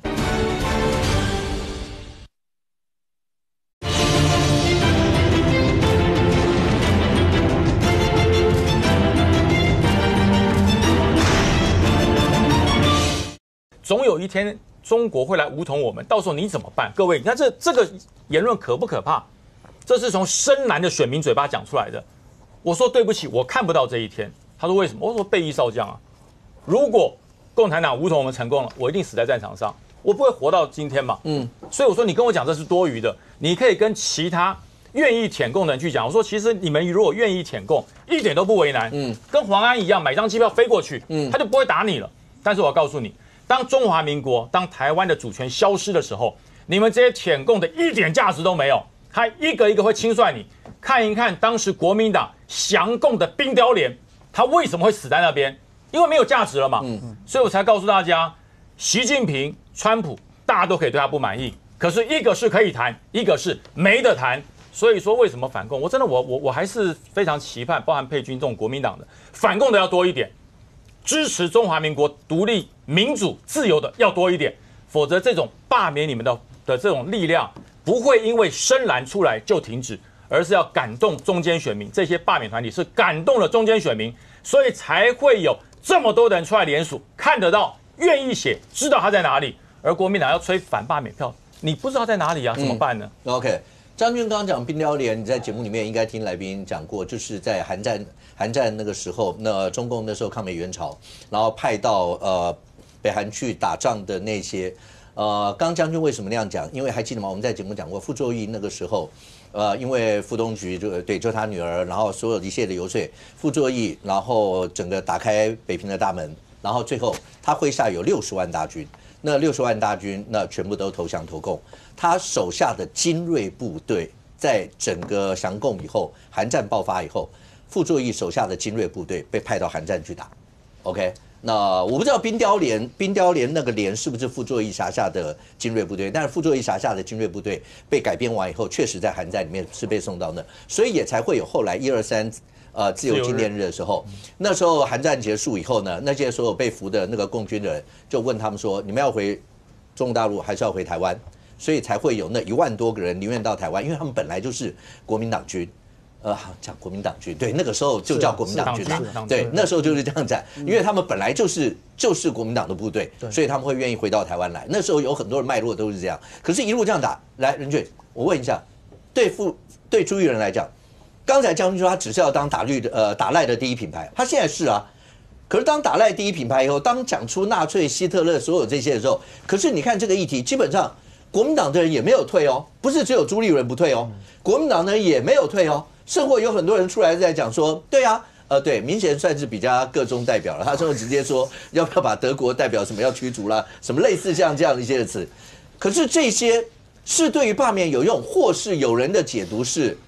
总有一天中国会来武统我们，到时候你怎么办？各位，你看这个言论可不可怕？这是从深蓝的选民嘴巴讲出来的。我说对不起，我看不到这一天。他说为什么？我说备役少将啊，如果共产党武统我们成功了，我一定死在战场上，我不会活到今天嘛。所以我说你跟我讲这是多余的，你可以跟其他愿意舔共的人去讲。我说其实你们如果愿意舔共，一点都不为难。跟黄安一样，买张机票飞过去，他就不会打你了。但是我告诉你，当中华民国、当台湾的主权消失的时候，你们这些舔共的一点价值都没有，他一个一个会清算你。看一看当时国民党降共的冰雕连，他为什么会死在那边？因为没有价值了嘛。所以我才告诉大家，习近平、川普，大家都可以对他不满意，可是一个是可以谈，一个是没得谈。所以说为什么反共？我真的我还是非常期盼，包含佩君这种国民党的反共的要多一点，支持中华民国独立、民主、自由的要多一点，否则这种罢免你们的这种力量不会因为深蓝出来就停止，而是要感动中间选民。这些罢免团体是感动了中间选民，所以才会有这么多人出来联署，看得到、愿意写，知道他在哪里。而国民党要吹反罢免票，你不知道在哪里啊，怎么办呢
？OK， 张军刚刚讲冰雕连，你在节目里面应该听来宾讲过，就是在韩战那个时候，那中共那时候抗美援朝，然后派到北韩去打仗的那些。刚将军为什么那样讲？因为还记得吗？我们在节目讲过，傅作义那个时候，因为副东局就他女儿，然后所有一切的游说，傅作义，然后整个打开北平的大门，然然后最后他麾下有60万大军，那60万大军那全部都投降投共，他手下的精锐部队在整个降共以后，韩战爆发以后，傅作义手下的精锐部队被派到韩战去打 ，OK。那我不知道冰雕连那个连是不是傅作义辖下的精锐部队，但是傅作义辖下的精锐部队被改编完以后，确实在韩战里面是被送到那，所以也才会有后来123自由纪念日的时候，那时候韩战结束以后呢，那些所有被俘的那个共军的人就问他们说，你们要回中国大陆还是要回台湾？所以才会有那1万多个人宁愿到台湾，因为他们本来就是国民党军。讲国民党军，对，那个时候就叫国民党军嘛，对，那时候就是这样讲，因为他们本来就是国民党的部队，所以他们会愿意回到台湾来。那时候有很多的脉络都是这样，可是一路这样打来，任俊，我问一下，对朱立伦来讲，刚才将军说他只是要当打赖的第一品牌，他现在是啊，可是当打赖第一品牌以后，当讲出纳粹、希特勒所有这些的时候，可是你看这个议题，基本上国民党的人也没有退哦，不是只有朱立伦不退哦，国民党的人也没有退哦。甚或有很多人出来在讲说，对啊，对，明显算是比较各中代表了。他甚至直接说，要不要把德国代表什么要驱逐啦，什么类似像这样的一些词。可是这些是对于罢免有用，或是有人的解读是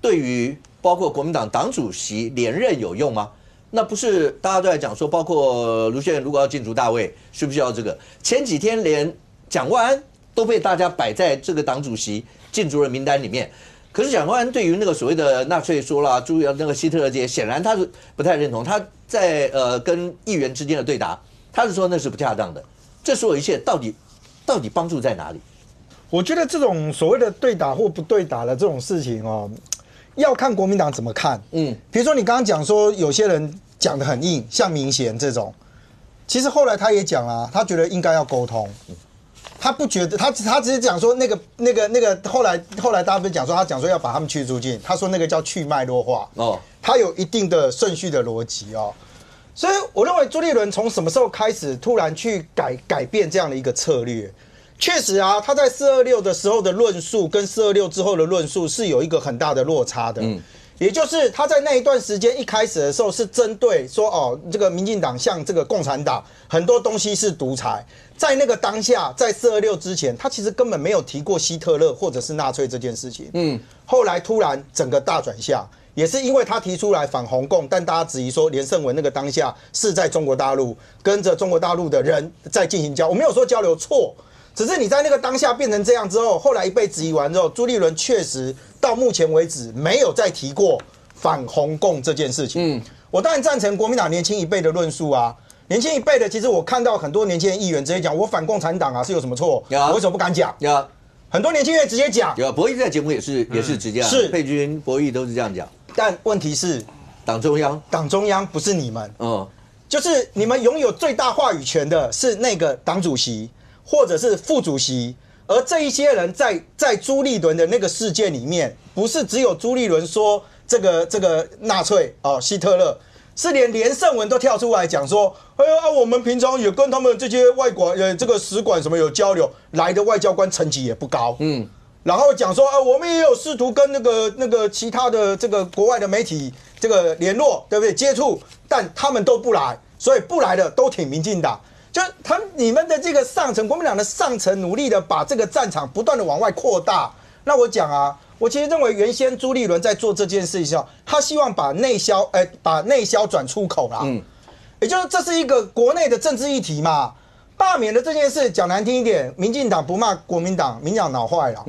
对于包括国民党党主席连任有用吗？那不是大家都在讲说，包括卢秀燕如果要进驻大卫，需不需要这个？前几天连蒋万安都被大家摆在这个党主席进驻的名单里面。可是蒋万安对于那个所谓的纳粹说啦，注意那个希特勒这些，显然他是不太认同。他在跟议员之间的对答，他是说那是不恰当的。这所有一切到底帮助在哪里？
我觉得这种所谓的对打或不对打的这种事情哦，要看国民党怎么看。比如说你刚刚讲说有些人讲得很硬，像明贤这种，其实后来他也讲了，他觉得应该要沟通。他不觉得，他只是讲说那个，后来大家不是讲说他讲说要把他们驱逐进，他说那个叫去脉络化哦，他有一定的顺序的逻辑哦，所以我认为朱立伦从什么时候开始突然去改变这样的一个策略？确实啊，他在426的时候的论述跟426之后的论述是有一个很大的落差的。也就是他在那一段时间一开始的时候是针对说哦，这个民进党像这个共产党很多东西是独裁，在那个当下，在426之前，他其实根本没有提过希特勒或者是纳粹这件事情。后来突然整个大转向，也是因为他提出来反红共，但大家质疑说连胜文那个当下是在中国大陆跟着中国大陆的人在进行交流，我没有说交流错。只是你在那个当下变成这样之后，后来一被质疑完之后，朱立伦确实到目前为止没有再提过反红共这件事情。我当然赞成国民党年轻一辈的论述啊，年轻一辈的，其实我看到很多年轻人议员直接讲，我反共产党啊，是有什么错？我为什么不敢讲？很多年轻人直接讲。
博弈在节目也是直接
是
佩君、博弈都是这样讲。
但问题是，
党中央不
是你们，就是你们拥有最大话语权的是那个党主席。或者是副主席，而这一些人在朱立伦的那个事件里面，不是只有朱立伦说这个纳粹希特勒，是连胜文都跳出来讲说，哎呀，我们平常也跟他们这些外馆这个使馆什么有交流，来的外交官层级也不高，然后讲说我们也有试图跟那个其他的这个国外的媒体这个联络，对不对？接触，但他们都不来，所以不来的都挺民进党。就你们的这个上层，国民党的上层努力的把这个战场不断的往外扩大。那我讲啊，我其实认为原先朱立伦在做这件事情，他希望把内销转出口啦。也就是这是一个国内的政治议题嘛。罢免的这件事讲难听一点，民进党不骂国民党，民进党脑坏了。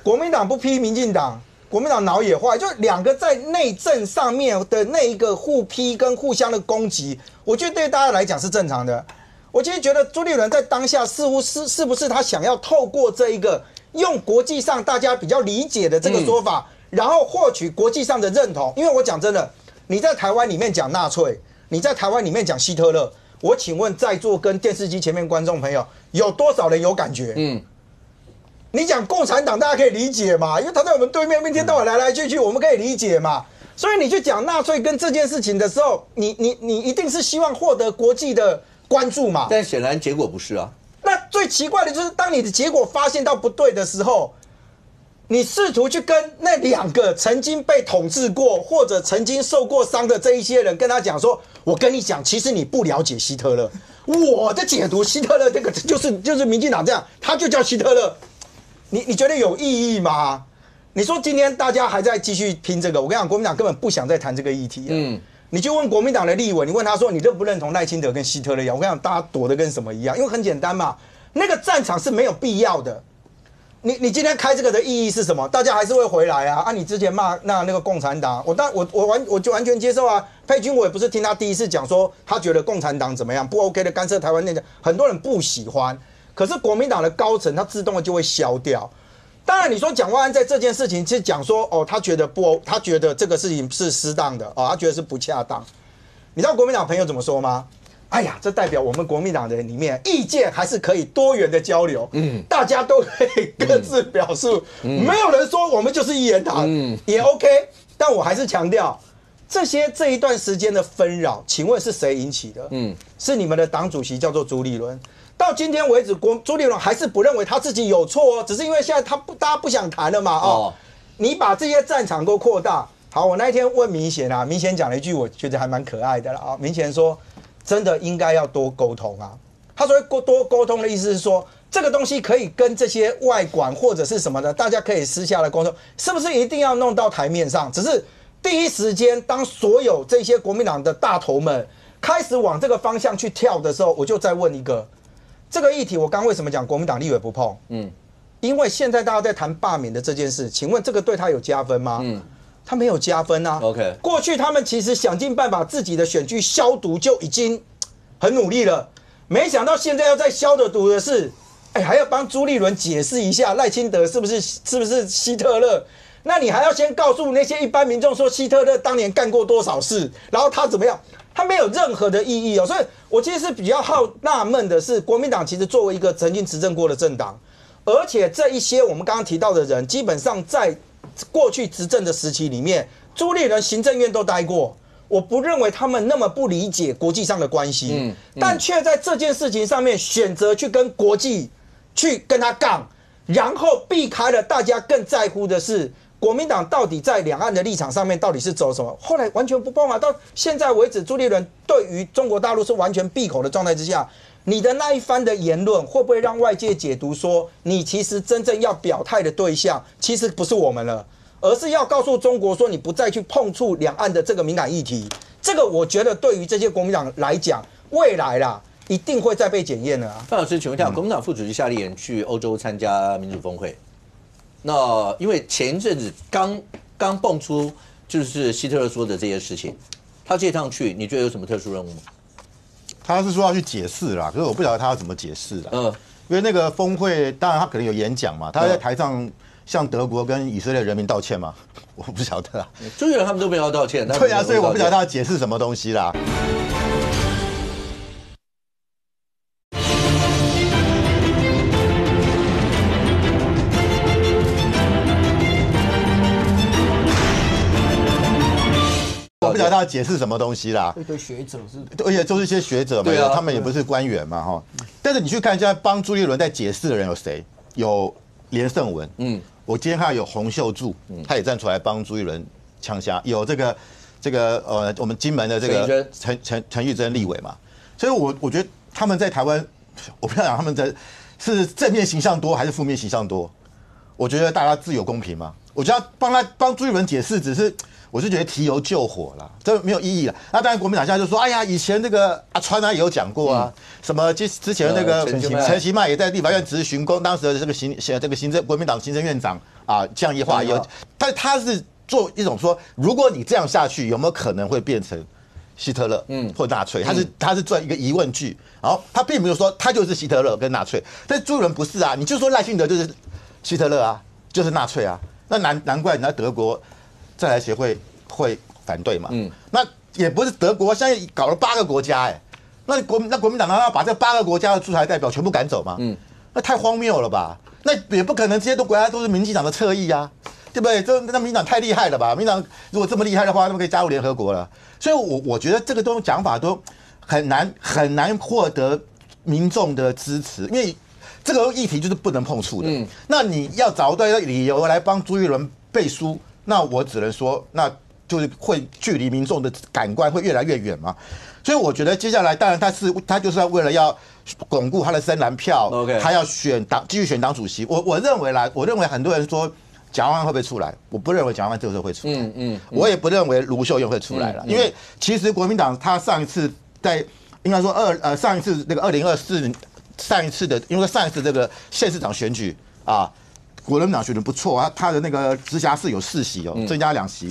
国民党不批民进党，国民党脑也坏。就两个在内政上面的那一个互批跟互相的攻击，我觉得对大家来讲是正常的。我其实觉得朱立伦在当下似乎是不是他想要透过这一个用国际上大家比较理解的这个说法，然后获取国际上的认同？因为我讲真的，你在台湾里面讲纳粹，你在台湾里面讲希特勒，我请问在座跟电视机前面观众朋友，有多少人有感觉？你讲共产党，大家可以理解嘛，因为他在我们对面，一天到晚来来去去，我们可以理解嘛。所以你去讲纳粹跟这件事情的时候，你一定是希望获得国际的关注嘛？
但显然结果不是啊。
那最奇怪的就是，当你的结果发现到不对的时候，你试图去跟那2个曾经被统治过或者曾经受过伤的这一些人，跟他讲说，我跟你讲，其实你不了解希特勒，我的解读希特勒这个就是民进党这样，他就叫希特勒，你觉得有意义吗？你说今天大家还在继续拼这个，我跟你讲，国民党根本不想再谈这个议题。你就问国民党的立委，你问他说，你认不认同赖清德跟希特勒一样？我跟你讲，大家躲得跟什么一样？因为很简单嘛，那个战场是没有必要的。你今天开这个的意义是什么？大家还是会回来啊！你之前骂那个共产党，我就完全接受啊。佩君我也不是听他第一次讲说他觉得共产党怎么样不 OK 的干涉台湾内政，很多人不喜欢。可是国民党的高层他自动的就会消掉。当然你说蒋万安在这件事情是讲说他觉得他觉得这个事情是适当的他觉得是不恰当。你知道国民党朋友怎么说吗？哎呀，这代表我们国民党人里面意见还是可以多元的交流，大家都可以各自表述，没有人说我们就是一言堂，也 OK。但我还是强调，这一段时间的纷扰，请问是谁引起的？是你们的党主席叫做朱立伦。到今天为止，朱立伦还是不认为他自己有错只是因为现在大家不想谈了嘛你把这些战场都扩大。好，我那一天问明贤啊，明贤讲了一句我觉得还蛮可爱的啦明贤说。真的应该要多沟通啊！他说多沟通的意思是说，这个东西可以跟这些外管或者是什么的，大家可以私下的沟通，是不是一定要弄到台面上？只是第一时间，当所有这些国民党的大头们开始往这个方向去跳的时候，我就再问一个，这个议题我刚为什么讲国民党立委不碰？因为现在大家在谈罢免的这件事，请问这个对他有加分吗？他没有加分啊。
OK，
过去他们其实想尽办法自己的选区消毒就已经很努力了，没想到现在要再消的毒的是，还要帮朱立伦解释一下赖清德是不是希特勒？那你还要先告诉那些一般民众说希特勒当年干过多少事，然后他怎么样？他没有任何的意义所以我其实是比较纳闷的是，国民党其实作为一个曾经执政过的政党，而且这一些我们刚刚提到的人，基本上在过去执政的时期里面，朱立伦行政院都待过，我不认为他们那么不理解国际上的关系，但却在这件事情上面选择去跟国际去跟他杠，然后避开了大家更在乎的是国民党到底在两岸的立场上面到底是走什么，后来完全不碰到现在为止，朱立伦对于中国大陆是完全闭口的状态之下，你的那一番的言论会不会让外界解读说，你其实真正要表态的对象其实不是我们了，而是要告诉中国说，你不再去碰触两岸的这个敏感议题。这个我觉得对于这些国民党来讲，未来啦一定会再被检验了
范老师，请问一下，国民党副主席夏立言去欧洲参加民主峰会，那因为前一阵子刚蹦出就是希特勒说的这些事情，他这趟去，你觉得有什么特殊任务吗？
他是说要去解释啦，可是我不晓得他要怎么解释啦。因为那个峰会，当然他可能有演讲嘛，他在台上向德国跟以色列人民道歉嘛，我不晓得啊。
朱立伦他们都没有道歉，
对啊，所以我不晓得他要解释什么东西啦。我不晓得他要解释什么东西啦，
一堆学者是，
而且都是一些学者嘛，他们也不是官员嘛哈。但是你去看一下，帮朱立伦在解释的人有谁？有连胜文，我今天看到有洪秀柱，他也站出来帮朱立伦呛虾。有这个我们金门的这个陈玉珍立委嘛，所以我觉得他们在台湾，我不要讲他们是正面形象多还是负面形象多，我觉得大家自有公平嘛。我觉得帮朱立伦解释只是。我是觉得提油救火啦，这没有意义了。那当然，国民党现在就说：“哎呀，以前那个阿川也有讲过啊，什么之前那个陈其迈也在立法院质询当时的这个国民党行政院长啊，这样一话有，但他是做一种说，如果你这样下去，有没有可能会变成希特勒或纳粹？他是做一个疑问句，然后他并没有说他就是希特勒跟纳粹，但朱立伦不是啊，你就说赖清德就是希特勒啊，就是纳粹啊，那难怪人家德国。在台协会会反对嘛？那也不是德国，现在搞了8个国家那国民党要把这8个国家的驻台代表全部赶走嘛？那太荒谬了吧？那也不可能，这些国家都是民进党的侧翼啊，对不对？那民进党太厉害了吧？民进党如果这么厉害的话，他们可以加入联合国了。所以我觉得这个讲法都很难获得民众的支持，因为这个议题就是不能碰触的。那你要找到理由来帮朱一伦背书，那我只能说，那就是会距离民众的感官会越来越远嘛。所以我觉得接下来，当然他就是要为了要巩固他的深蓝票，他要继续选党主席。我认为很多人说蒋万安会不会出来，我不认为蒋万安这个时候会出来。我也不认为卢秀燕会出来了，因为其实国民党他上一次应该说上一次那个2024上一次的，因为上一次这个县市长选举啊，国民党选得不错啊，他的那个直辖市有4席哦，增加2席，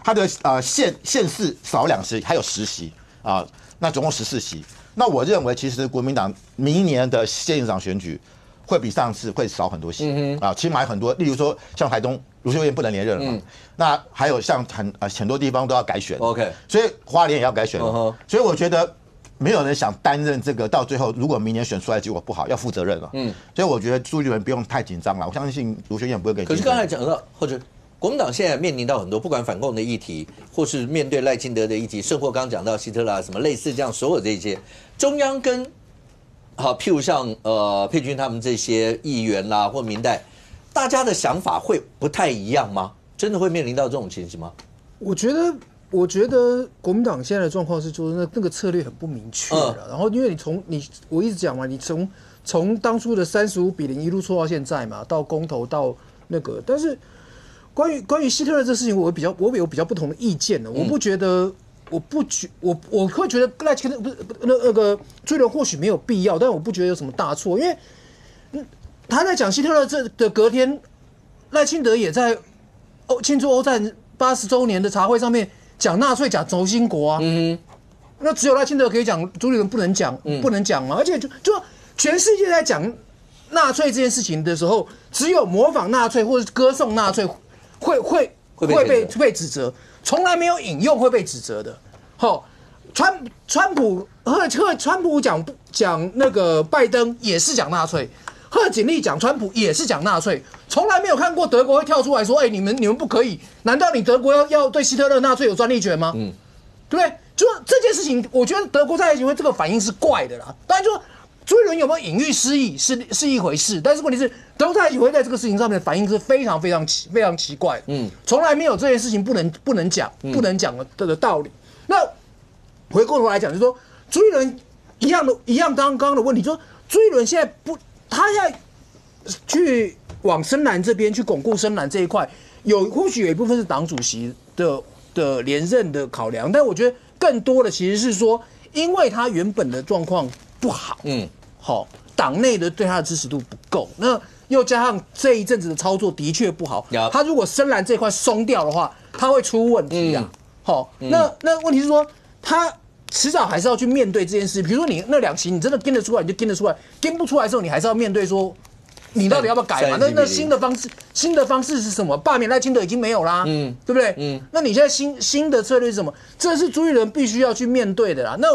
他的县市少2席，还有10席啊，那总共14席。那我认为其实国民党明年的县市长选举会比上次会少很多席啊，起码很多，例如说像台东卢秀燕不能连任了嘛，那还有像很多地方都要改选
，OK，
所以花莲也要改选了，所以我觉得。没有人想担任这个，到最后如果明年选出来结果不好，要负责任了。所以我觉得朱立伦不用太紧张了，我相信卢秀燕不会跟。
可是刚才讲到，或者国民党现在面临到很多不管反共的议题，或是面对赖清德的议题，甚或刚刚讲到希特勒什么类似这样所有这些，中央跟譬如像佩君他们这些议员啦或民代，大家的想法会不太一样吗？真的会面临到这种情形吗？
我觉得国民党现在的状况是，就是那个策略很不明确了。然后，因为我一直讲嘛，你从当初的35-0一路错到现在嘛，到公投到那个，但是关于希特勒这事情，我有比较不同的意见呢。我会觉得赖清德不是那个朱立伦或许没有必要，但我不觉得有什么大错，因为他在讲希特勒这的隔天，赖清德也在庆祝欧战80周年的茶会上面。讲纳粹，讲轴心国啊，那只有赖清德可以讲，朱立伦不能讲，不能讲嘛。而且就全世界在讲纳粹这件事情的时候，只有模仿纳粹或者歌颂纳粹会被指责，从来没有引用会被指责的。川普讲那个拜登也是讲纳粹，贺锦丽讲川普也是讲纳粹。从来没有看过德国会跳出来说：“你们不可以？难道你德国要对希特勒、纳粹有专利权吗？”对不对？就这件事情，我觉得德国在协会这个反应是怪的啦。当然，就说朱立伦有没有隐喻失意是一回事，但是问题是德国在协会在这个事情上面的反应是非常奇怪的。从来没有这件事情不能讲的道理。那回过头来讲，就是说朱立伦一样刚刚的问题，就是朱立伦现在他现在去。往深蓝这边去巩固深蓝这一块，或许有一部分是党主席的连任的考量，但我觉得更多的其实是说，因为他原本的状况不好，党内的对他的支持度不够，那又加上这一阵子的操作的确不好，他如果深蓝这块松掉的话，他会出问题啊。那问题是说，他迟早还是要去面对这件事。比如说你那2期你真的跟得出来，你就跟得出来；跟不出来的时候，你还是要面对说。你到底要不要改嘛？那新的方式是什么？罢免赖清德已经没有啦，对不对？那你现在新的策略是什么？这是朱立伦必须要去面对的啦。那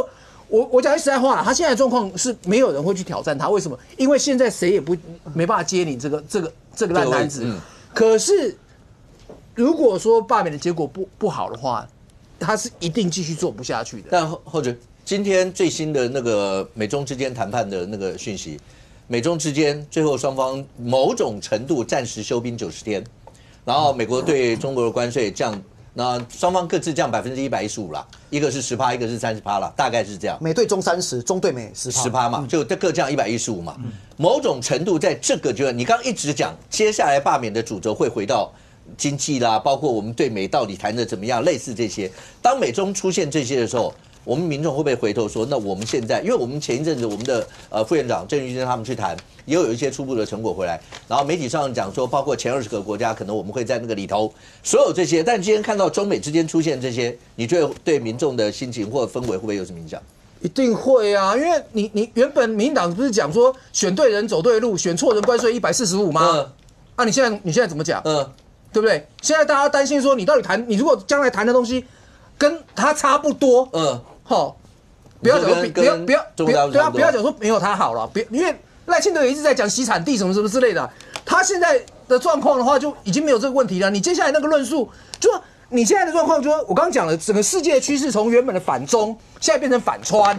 我讲句实在话啦，他现在的状况是没有人会去挑战他，为什么？因为现在谁也没办法接你这个烂摊子。可是如果说罢免的结果不好的话，他是一定继续做不下去的。
但或者今天最新的那个美中之间谈判的那个讯息。美中之间最后双方某种程度暂时休兵90天，然后美国对中国的关税降，那双方各自降115%啦，一个是10%，一个是30%啦，大概是这样。
美对中30%，中对美10%
嘛，就各降115嘛。某种程度在这个阶段，你刚刚一直讲，接下来罢免的主轴会回到经济啦，包括我们对美到底谈的怎么样，类似这些。当美中出现这些的时候。我们民众会不会回头说，那我们现在，因为我们前一阵子我们的副院长郑玉金他们去谈，也有一些初步的成果回来，然后媒体上讲说，包括前20个国家，可能我们会在那个里头，所有这些，但今天看到中美之间出现这些，你觉得对民众的心情或氛围会不会有什么影响？
一定会啊，因为你原本民进党不是讲说选对人走对路，选错人关税145吗？你现在怎么讲？对不对？现在大家担心说，你到底你如果将来谈的东西跟他差不多，不要讲说没有他好了，因为赖清德也一直在讲洗产地什么之类的，他现在的状况的话就已经没有这个问题了。你接下来那个论述，就你现在的状况，就我刚刚讲了，整个世界趋势从原本的反中，现在变成反川，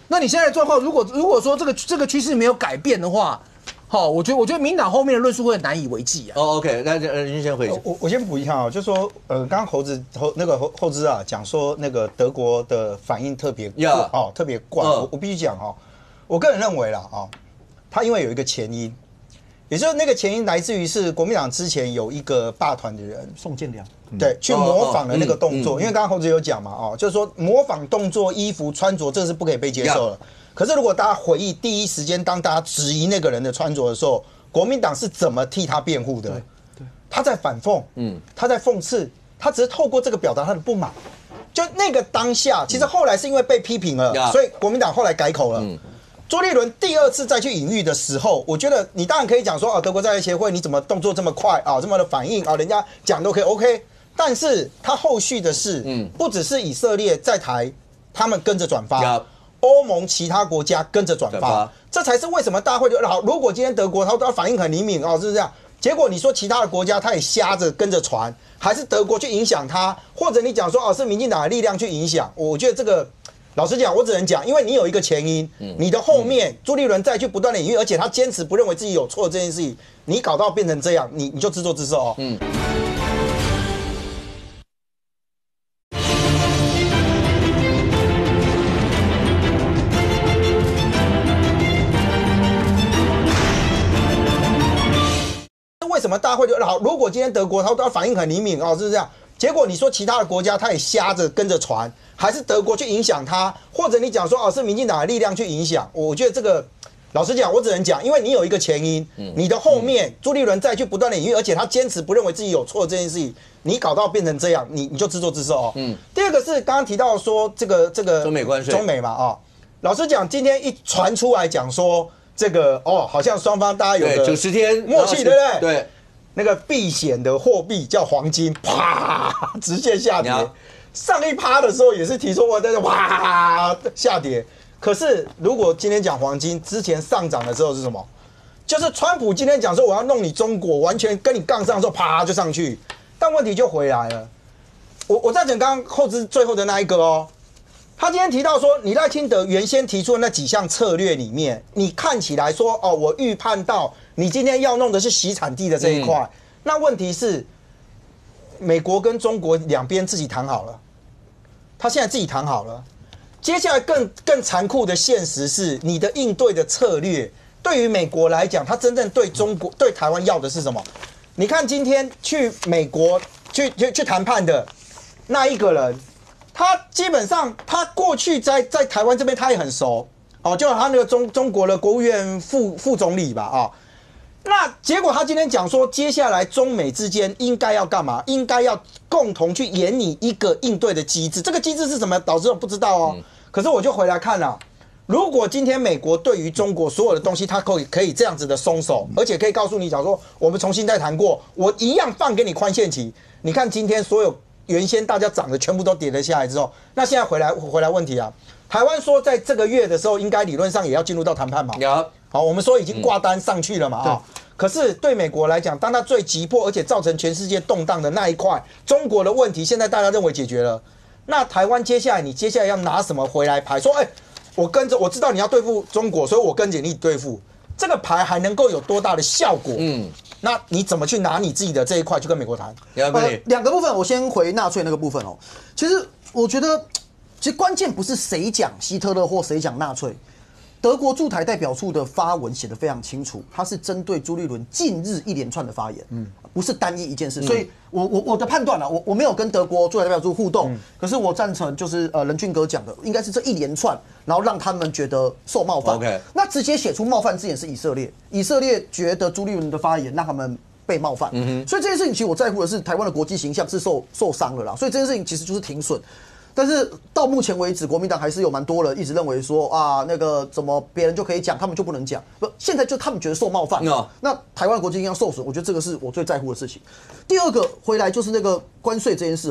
那你现在的状况，如果说这个趋势没有改变的话，好，我觉得民进党后面的论述会难以为继啊。
哦 ，OK， 那您先回去。
我先补一下啊，就是说刚刚侯资啊讲说那个德国的反应特别特别怪。我必须讲我个人认为啦他因为有一个前因。也就是那个前因来自于是国民党之前有一个霸团的人
宋建良，
对，去模仿的那个动作，因为刚刚侯子有讲嘛就是说模仿动作、衣服、穿着，这是不可以被接受的。可是如果大家回忆第一时间，当大家质疑那个人的穿着的时候，国民党是怎么替他辩护的？对，他在反讽，他在讽刺，他只是透过这个表达他的不满。就那个当下，其实后来是因为被批评了，所以国民党后来改口了。朱立伦第二次再去隐喻的时候，我觉得你当然可以讲说德国在台协会你怎么动作这么快这么的反应人家讲都可以 OK， 但是他后续的事，不只是以色列在台，他们跟着转发，欧盟其他国家跟着转发，这才是为什么大家会觉得好。如果今天德国他反应很灵敏是不是这样？结果你说其他的国家他也瞎着跟着传，还是德国去影响他，或者你讲说是民进党的力量去影响，我觉得这个。老实讲，我只能讲，因为你有一个前因，你的后面朱立伦再去不断的隐喻，而且他坚持不认为自己有错这件事情，你搞到变成这样，你就自作自受为什么大家会觉得好？如果今天德国他反应很灵敏是不是这样？结果你说其他的国家他也瞎着跟着传，还是德国去影响他，或者你讲说是民进党的力量去影响，我觉得这个老实讲，我只能讲，因为你有一个前因，你的后面朱立伦再去不断的隐喻，而且他坚持不认为自己有错这件事情，你搞到变成这样，你就自作自受第二个是刚刚提到说这个
中美关税，
中美嘛老实讲，今天一传出来讲说这个好像双方大家有个
90天
默契，对不对？
对。
那个避险的货币叫黄金，啪，直线下跌。上一趴的时候也是提出过，但是哇下跌。可是如果今天讲黄金，之前上涨的时候是什么？就是川普今天讲说我要弄你中国，完全跟你杠上之后，啪就上去。但问题就回来了。我在讲刚刚后资最后的那一个他今天提到说，你赖清德原先提出的那几项策略里面，你看起来说我预判到你今天要弄的是洗产地的这一块。那问题是，美国跟中国两边自己谈好了，他现在自己谈好了。接下来更残酷的现实是，你的应对的策略对于美国来讲，他真正对中国对台湾要的是什么？你看今天去美国去谈判的那一个人。他基本上，他过去在台湾这边他也很熟就他那个中国的国务院副总理吧那结果他今天讲说，接下来中美之间应该要干嘛？应该要共同去研拟一个应对的机制。这个机制是什么？导致我不知道可是我就回来看了，如果今天美国对于中国所有的东西，它可以这样子的松手，而且可以告诉你讲说，我们重新再谈过，我一样放给你宽限期。你看今天所有。原先大家涨的全部都跌了下来之后，那现在回来问题台湾说在这个月的时候，应该理论上也要进入到谈判嘛。好，我们说已经挂单上去了嘛可是对美国来讲，当它最急迫而且造成全世界动荡的那一块，中国的问题，现在大家认为解决了，那台湾接下来要拿什么回来牌？说我知道你要对付中国，所以我跟着你对付。这个牌还能够有多大的效果？那你怎么去拿你自己的这一块去跟美国谈？
两个部分，我先回纳粹那个部分其实我觉得，关键不是谁讲希特勒或谁讲纳粹。德国驻台代表处的发文写得非常清楚，它是针对朱立伦近日一连串的发言，不是单一一件事。所以我的判断我没有跟德国驻台代表处互动，可是我赞成就是任俊哥讲的，应该是这一连串，然后让他们觉得受冒犯。那直接写出冒犯字眼是以色列，以色列觉得朱立伦的发言让他们被冒犯，所以这件事情其实我在乎的是台湾的国际形象是受伤了啦，所以这件事情其实就是停损。但是到目前为止，国民党还是有蛮多人一直认为说那个怎么别人就可以讲，他们就不能讲。现在就他们觉得受冒犯，那台湾的国际形象受损，我觉得这个是我最在乎的事情。第二个回来就是那个关税这件事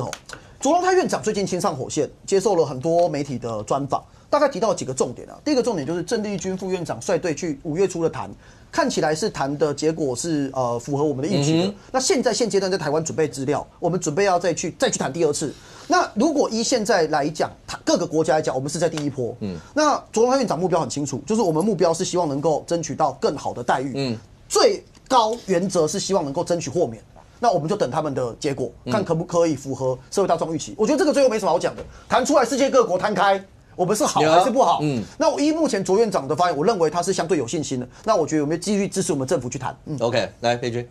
卓荣泰院长最近亲上火线，接受了很多媒体的专访，大概提到几个重点第一个重点就是郑丽君副院长率队去5月初的谈，看起来是谈的结果是符合我们的预期的。那现阶段在台湾准备资料，我们准备要再去谈第二次。那如果依现在来讲，各个国家来讲，我们是在第一波。那卓荣泰院长目标很清楚，就是我们目标是希望能够争取到更好的待遇。最高原则是希望能够争取豁免。那我们就等他们的结果，看可不可以符合社会大众预期。我觉得这个最后没什么好讲的，谈出来世界各国摊开，我们是好还是不好？那我依目前卓院长的发言，我认为他是相对有信心的。那我觉得我们继续支持我们政府去谈。
OK， 来佩君。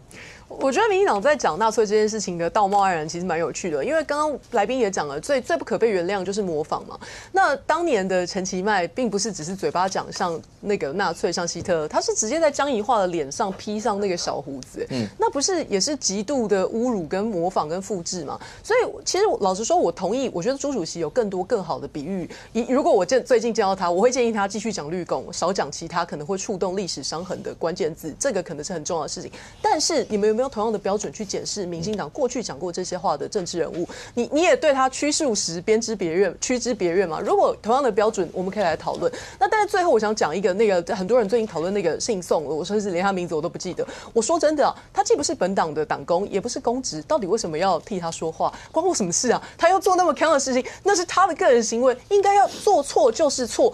我觉得民进党在讲纳粹这件事情的道貌岸然，其实蛮有趣的。因为刚刚来宾也讲了，最不可被原谅就是模仿嘛。那当年的陈其迈，并不是只是嘴巴讲像那个纳粹，像希特勒，他是直接在江宜桦的脸上披上那个小胡子，那不是也是极度的侮辱、跟模仿、跟复制嘛？所以其实老实说，我同意，我觉得朱主席有更多更好的比喻。如果我最近见到他，我会建议他继续讲绿共，少讲其他可能会触动历史伤痕的关键字，这个可能是很重要的事情。但是你们有没有同样的标准去检视民进党过去讲过这些话的政治人物？你也对他驱数十，编之别院，驱之别院嘛？如果同样的标准，我们可以来讨论。那但是最后我想讲一个，那个很多人最近讨论那个信送，我甚至连他名字我都不记得。我说真的啊，他既不是本党的党工，也不是公职，到底为什么要替他说话？关我什么事啊？他要做那么坑的事情，那是他的个人行为，应该要做错就是错，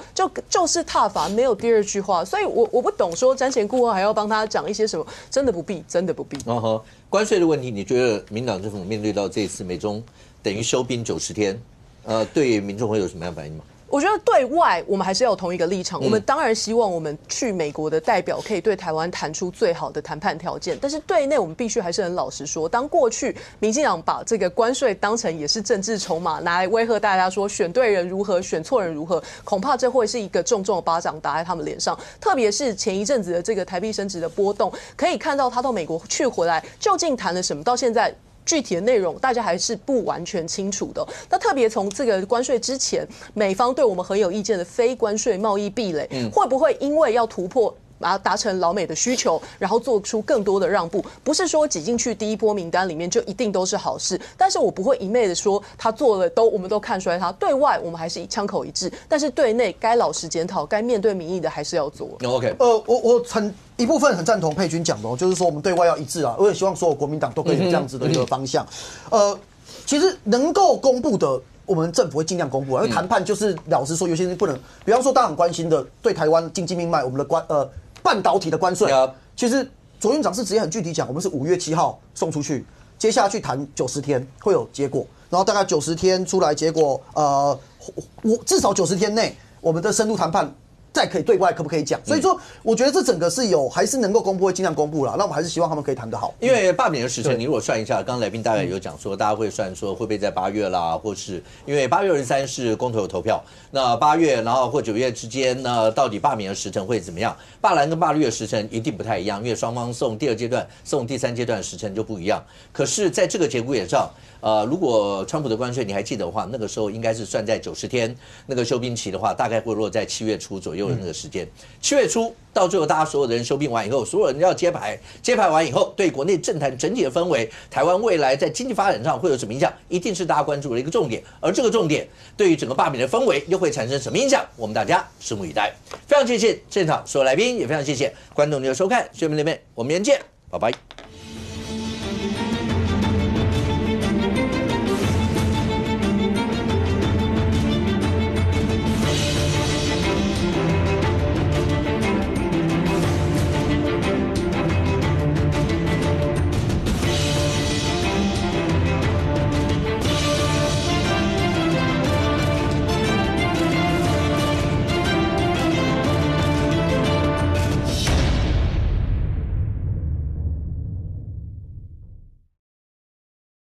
就是踏法，没有第二句话。所以我不懂说瞻前顾后还要帮他讲一些什么，真的不必，真的不必。
关税的问题，你觉得民党政府面对到这一次美中等于休兵90天，对民众会有什么样的反应吗？
我觉得对外我们还是要有同一个立场，我们当然希望我们去美国的代表可以对台湾谈出最好的谈判条件，但是对内我们必须还是很老实说，当过去民进党把这个关税当成也是政治筹码，拿来威吓大家说选对人如何，选错人如何，恐怕这会是一个重重的巴掌打在他们脸上。特别是前一阵子的这个台币升值的波动，可以看到他到美国去回来究竟谈了什么，到现在具体的内容大家还是不完全清楚的。那特别从这个关税之前，美方对我们很有意见的非关税贸易壁垒，会不会因为要突破把它达成老美的需求，然后做出更多的让步？不是说挤进去第一波名单里面就一定都是好事，但是我不会一昧的说他做了我们都看衰他。对外我们还是枪口一致，但是对内该老实检讨、该面对民意的还是要做。
OK，
我一部分很赞同佩君讲的，就是说我们对外要一致啊，我也希望所有国民党都可以有这样子的一个方向。其实能够公布的，我们政府会尽量公布啊。因为谈判就是老实说，有些人不能，比方说大家很关心的对台湾经济命脉，我们的半导体的关税，其实卓院长是直接很具体讲，我们是5月7号送出去，接下去谈90天会有结果，然后大概90天出来结果，至少90天内我们的深入谈判。再可以对外可不可以讲？所以说，我觉得这整个是还是能够公布，会尽量公布啦。那我们还是希望他们可以谈得好。
因为罢免的时程，你如果算一下，刚刚来宾大概有讲说，大家会算说会不会在8月啦，或是因为8月23是公投投票，那8月然后或9月之间，那到底罢免的时程会怎么样？罢蓝跟罢绿的时程一定不太一样，因为双方送第2阶段、送第3阶段的时程就不一样。可是，在这个节骨眼上，如果川普的关税你还记得的话，那个时候应该是算在90天那个休兵期的话，大概会落在7月初左右的那个时间。7月初到最后，大家所有的人休兵完以后，所有人要揭牌完以后，对国内政坛整体的氛围，台湾未来在经济发展上会有什么影响，一定是大家关注的一个重点。而这个重点对于整个罢免的氛围又会产生什么影响，我们大家拭目以待。非常谢谢现场所有来宾，也非常谢谢观众朋友的收看，学员们那边我们明天见，拜拜。